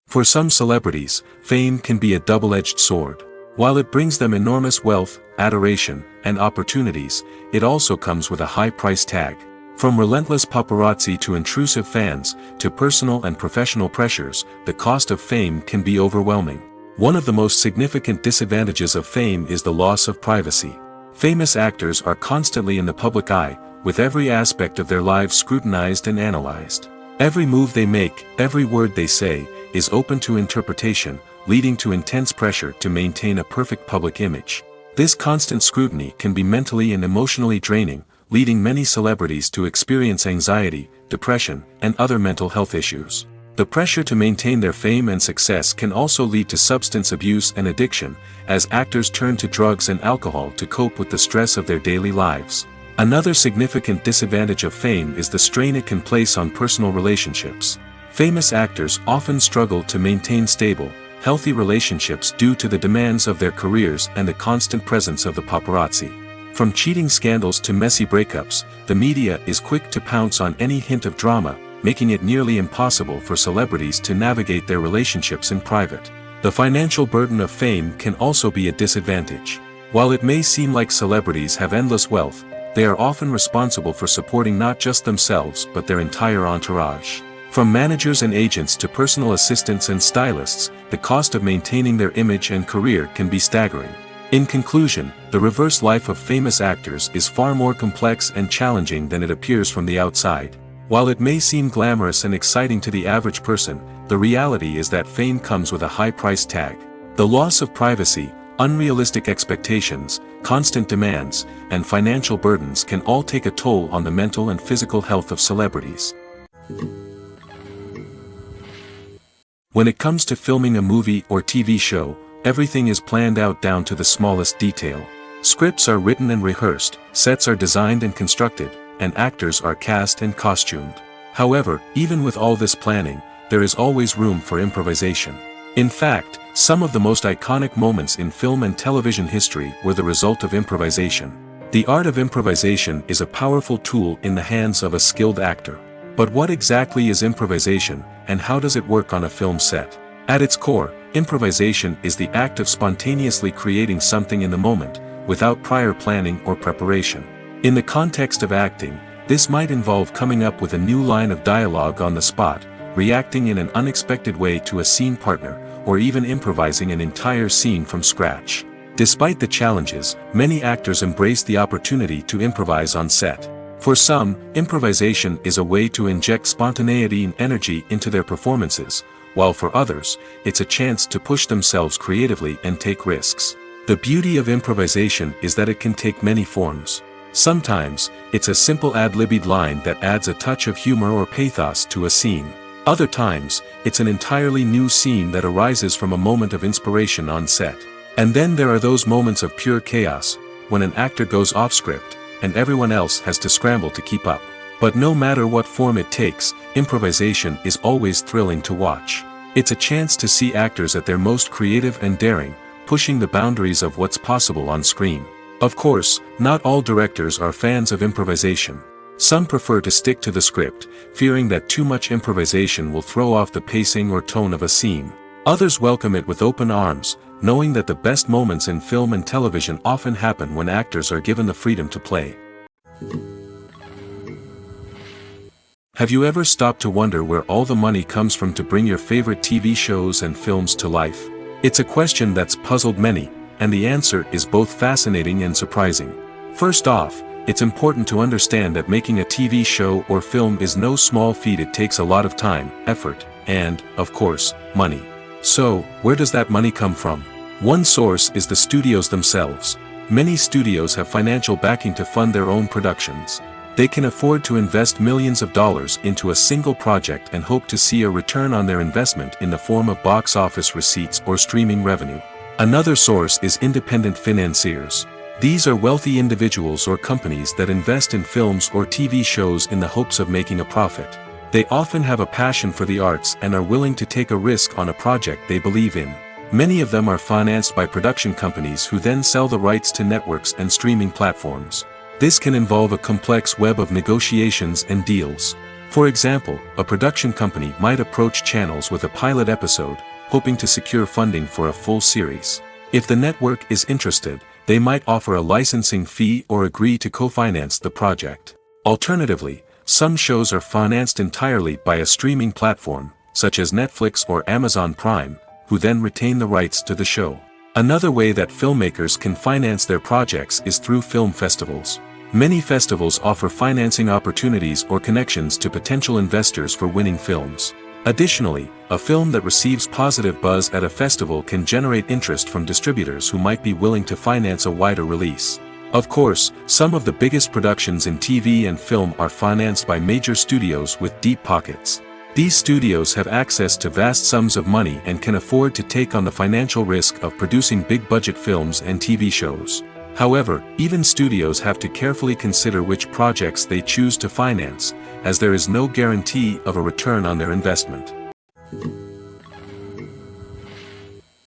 For some celebrities, fame can be a double-edged sword. While it brings them enormous wealth, adoration, and opportunities, it also comes with a high price tag. From relentless paparazzi to intrusive fans, to personal and professional pressures, the cost of fame can be overwhelming. One of the most significant disadvantages of fame is the loss of privacy. Famous actors are constantly in the public eye, with every aspect of their lives scrutinized and analyzed. Every move they make, every word they say, is open to interpretation, leading to intense pressure to maintain a perfect public image. This constant scrutiny can be mentally and emotionally draining, leading many celebrities to experience anxiety, depression, and other mental health issues. The pressure to maintain their fame and success can also lead to substance abuse and addiction, as actors turn to drugs and alcohol to cope with the stress of their daily lives. Another significant disadvantage of fame is the strain it can place on personal relationships. Famous actors often struggle to maintain stable, healthy relationships due to the demands of their careers and the constant presence of the paparazzi. From cheating scandals to messy breakups, the media is quick to pounce on any hint of drama, making it nearly impossible for celebrities to navigate their relationships in private. The financial burden of fame can also be a disadvantage. While it may seem like celebrities have endless wealth, they are often responsible for supporting not just themselves but their entire entourage. From managers and agents to personal assistants and stylists, the cost of maintaining their image and career can be staggering. In conclusion, the reverse life of famous actors is far more complex and challenging than it appears from the outside. While it may seem glamorous and exciting to the average person, the reality is that fame comes with a high price tag. The loss of privacy, unrealistic expectations, constant demands, and financial burdens can all take a toll on the mental and physical health of celebrities. When it comes to filming a movie or TV show, everything is planned out down to the smallest detail. Scripts are written and rehearsed, sets are designed and constructed, and actors are cast and costumed. However, even with all this planning, there is always room for improvisation. In fact, some of the most iconic moments in film and television history were the result of improvisation. The art of improvisation is a powerful tool in the hands of a skilled actor. But what exactly is improvisation, and how does it work on a film set? At its core, improvisation is the act of spontaneously creating something in the moment, without prior planning or preparation. In the context of acting, this might involve coming up with a new line of dialogue on the spot, reacting in an unexpected way to a scene partner, or even improvising an entire scene from scratch. Despite the challenges, many actors embrace the opportunity to improvise on set. For some, improvisation is a way to inject spontaneity and energy into their performances, while for others, it's a chance to push themselves creatively and take risks. The beauty of improvisation is that it can take many forms. Sometimes, it's a simple ad-libbed line that adds a touch of humor or pathos to a scene. Other times, it's an entirely new scene that arises from a moment of inspiration on set. And then there are those moments of pure chaos, when an actor goes off script, and everyone else has to scramble to keep up. But no matter what form it takes, improvisation is always thrilling to watch. It's a chance to see actors at their most creative and daring, pushing the boundaries of what's possible on screen. Of course, not all directors are fans of improvisation. Some prefer to stick to the script, fearing that too much improvisation will throw off the pacing or tone of a scene. Others welcome it with open arms, knowing that the best moments in film and television often happen when actors are given the freedom to play. Have you ever stopped to wonder where all the money comes from to bring your favorite TV shows and films to life? It's a question that's puzzled many, and the answer is both fascinating and surprising. First off, it's important to understand that making a TV show or film is no small feat. It takes a lot of time, effort, and, of course, money. So, where does that money come from? One source is the studios themselves. Many studios have financial backing to fund their own productions. They can afford to invest millions of dollars into a single project and hope to see a return on their investment in the form of box office receipts or streaming revenue. Another source is independent financiers. These are wealthy individuals or companies that invest in films or TV shows in the hopes of making a profit. They often have a passion for the arts and are willing to take a risk on a project they believe in. Many of them are financed by production companies who then sell the rights to networks and streaming platforms. This can involve a complex web of negotiations and deals. For example, a production company might approach channels with a pilot episode, hoping to secure funding for a full series. If the network is interested, they might offer a licensing fee or agree to co-finance the project. Alternatively, some shows are financed entirely by a streaming platform, such as Netflix or Amazon Prime, who then retain the rights to the show. Another way that filmmakers can finance their projects is through film festivals. Many festivals offer financing opportunities or connections to potential investors for winning films. Additionally, a film that receives positive buzz at a festival can generate interest from distributors who might be willing to finance a wider release. Of course, some of the biggest productions in TV and film are financed by major studios with deep pockets. These studios have access to vast sums of money and can afford to take on the financial risk of producing big-budget films and TV shows. However, even studios have to carefully consider which projects they choose to finance, as there is no guarantee of a return on their investment.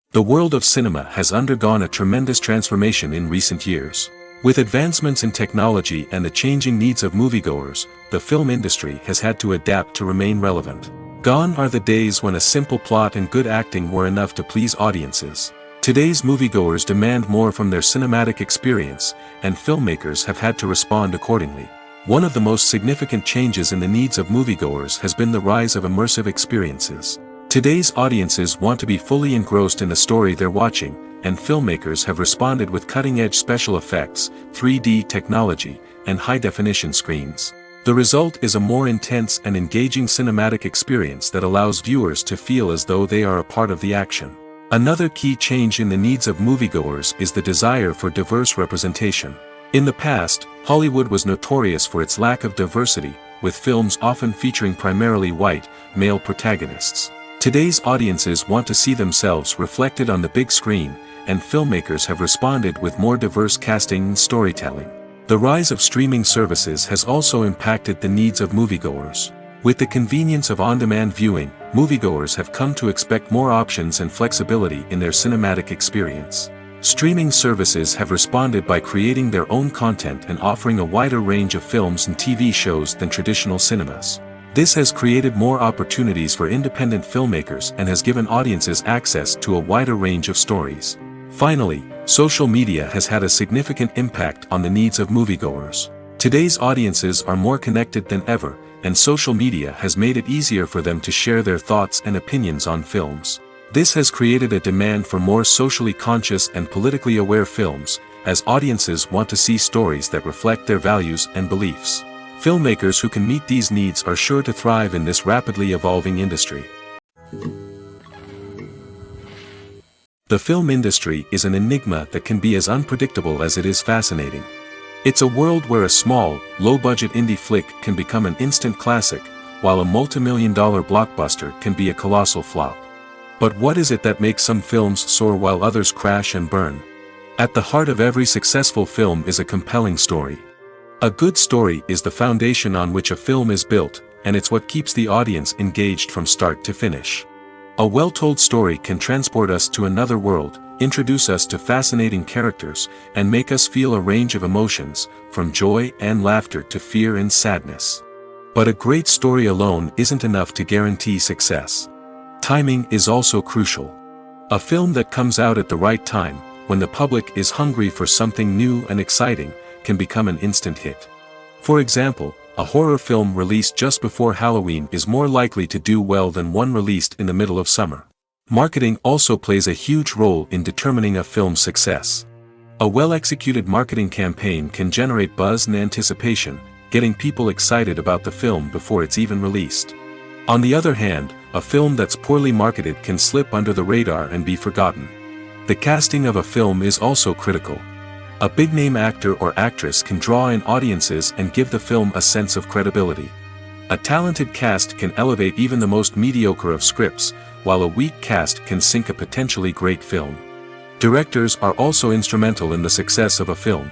The world of cinema has undergone a tremendous transformation in recent years. With advancements in technology and the changing needs of moviegoers, the film industry has had to adapt to remain relevant. Gone are the days when a simple plot and good acting were enough to please audiences. Today's moviegoers demand more from their cinematic experience, and filmmakers have had to respond accordingly. One of the most significant changes in the needs of moviegoers has been the rise of immersive experiences. Today's audiences want to be fully engrossed in the story they're watching, and filmmakers have responded with cutting-edge special effects, 3D technology, and high-definition screens. The result is a more intense and engaging cinematic experience that allows viewers to feel as though they are a part of the action. Another key change in the needs of moviegoers is the desire for diverse representation. In the past, Hollywood was notorious for its lack of diversity, with films often featuring primarily white, male protagonists. Today's audiences want to see themselves reflected on the big screen, and filmmakers have responded with more diverse casting and storytelling. The rise of streaming services has also impacted the needs of moviegoers. With the convenience of on-demand viewing, moviegoers have come to expect more options and flexibility in their cinematic experience. Streaming services have responded by creating their own content and offering a wider range of films and TV shows than traditional cinemas. This has created more opportunities for independent filmmakers and has given audiences access to a wider range of stories. Finally, social media has had a significant impact on the needs of moviegoers. Today's audiences are more connected than ever, and social media has made it easier for them to share their thoughts and opinions on films. This has created a demand for more socially conscious and politically aware films, as audiences want to see stories that reflect their values and beliefs. Filmmakers who can meet these needs are sure to thrive in this rapidly evolving industry. The film industry is an enigma that can be as unpredictable as it is fascinating. It's a world where a small, low-budget indie flick can become an instant classic, while a multi-million-dollar blockbuster can be a colossal flop. But what is it that makes some films soar while others crash and burn? At the heart of every successful film is a compelling story. A good story is the foundation on which a film is built, and it's what keeps the audience engaged from start to finish. A well-told story can transport us to another world, introduce us to fascinating characters, and make us feel a range of emotions, from joy and laughter to fear and sadness. But a great story alone isn't enough to guarantee success. Timing is also crucial. A film that comes out at the right time, when the public is hungry for something new and exciting, can become an instant hit. For example, a horror film released just before Halloween is more likely to do well than one released in the middle of summer. Marketing also plays a huge role in determining a film's success. A well-executed marketing campaign can generate buzz and anticipation, getting people excited about the film before it's even released. On the other hand, a film that's poorly marketed can slip under the radar and be forgotten. The casting of a film is also critical. A big-name actor or actress can draw in audiences and give the film a sense of credibility. A talented cast can elevate even the most mediocre of scripts, while a weak cast can sink a potentially great film. Directors are also instrumental in the success of a film.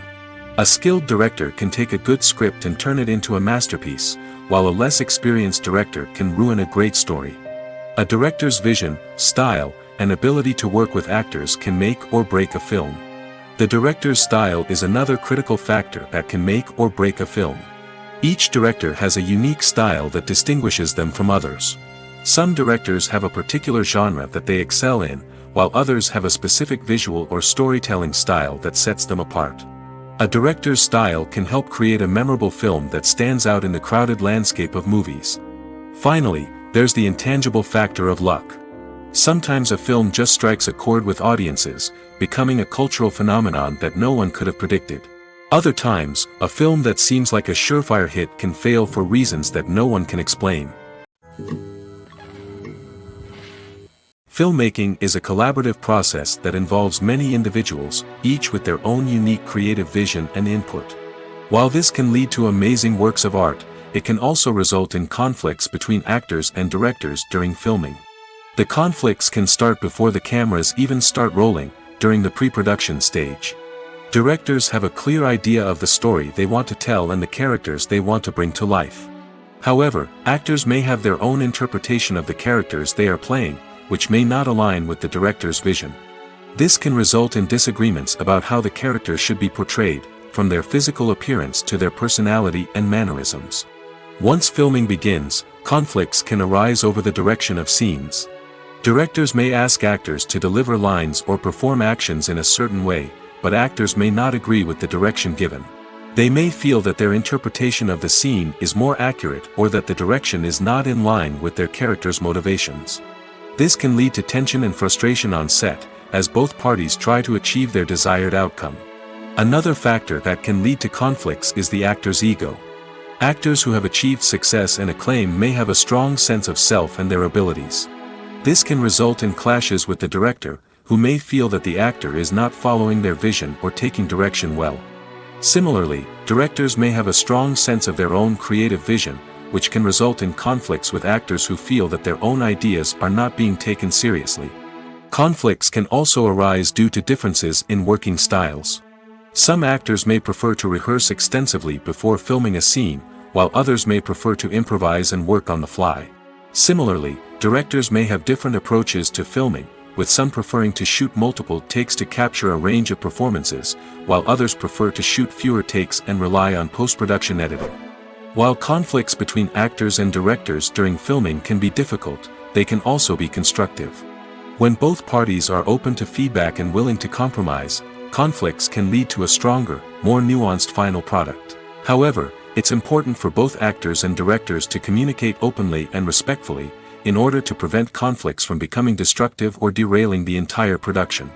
A skilled director can take a good script and turn it into a masterpiece, while a less experienced director can ruin a great story. A director's vision, style, and ability to work with actors can make or break a film. The director's style is another critical factor that can make or break a film. Each director has a unique style that distinguishes them from others. Some directors have a particular genre that they excel in, while others have a specific visual or storytelling style that sets them apart. A director's style can help create a memorable film that stands out in the crowded landscape of movies. Finally, there's the intangible factor of luck. Sometimes a film just strikes a chord with audiences, becoming a cultural phenomenon that no one could have predicted. Other times, a film that seems like a surefire hit can fail for reasons that no one can explain. Filmmaking is a collaborative process that involves many individuals, each with their own unique creative vision and input. While this can lead to amazing works of art, it can also result in conflicts between actors and directors during filming. The conflicts can start before the cameras even start rolling, during the pre-production stage. Directors have a clear idea of the story they want to tell and the characters they want to bring to life. However, actors may have their own interpretation of the characters they are playing, which may not align with the director's vision. This can result in disagreements about how the characters should be portrayed, from their physical appearance to their personality and mannerisms. Once filming begins, conflicts can arise over the direction of scenes. Directors may ask actors to deliver lines or perform actions in a certain way, but actors may not agree with the direction given. They may feel that their interpretation of the scene is more accurate or that the direction is not in line with their character's motivations. This can lead to tension and frustration on set, as both parties try to achieve their desired outcome. Another factor that can lead to conflicts is the actor's ego. Actors who have achieved success and acclaim may have a strong sense of self and their abilities. This can result in clashes with the director, who may feel that the actor is not following their vision or taking direction well. Similarly, directors may have a strong sense of their own creative vision, which can result in conflicts with actors who feel that their own ideas are not being taken seriously. Conflicts can also arise due to differences in working styles. Some actors may prefer to rehearse extensively before filming a scene, while others may prefer to improvise and work on the fly. Similarly, directors may have different approaches to filming, with some preferring to shoot multiple takes to capture a range of performances, while others prefer to shoot fewer takes and rely on post-production editing. While conflicts between actors and directors during filming can be difficult, they can also be constructive. When both parties are open to feedback and willing to compromise, conflicts can lead to a stronger, more nuanced final product. However, it's important for both actors and directors to communicate openly and respectfully, in order to prevent conflicts from becoming destructive or derailing the entire production.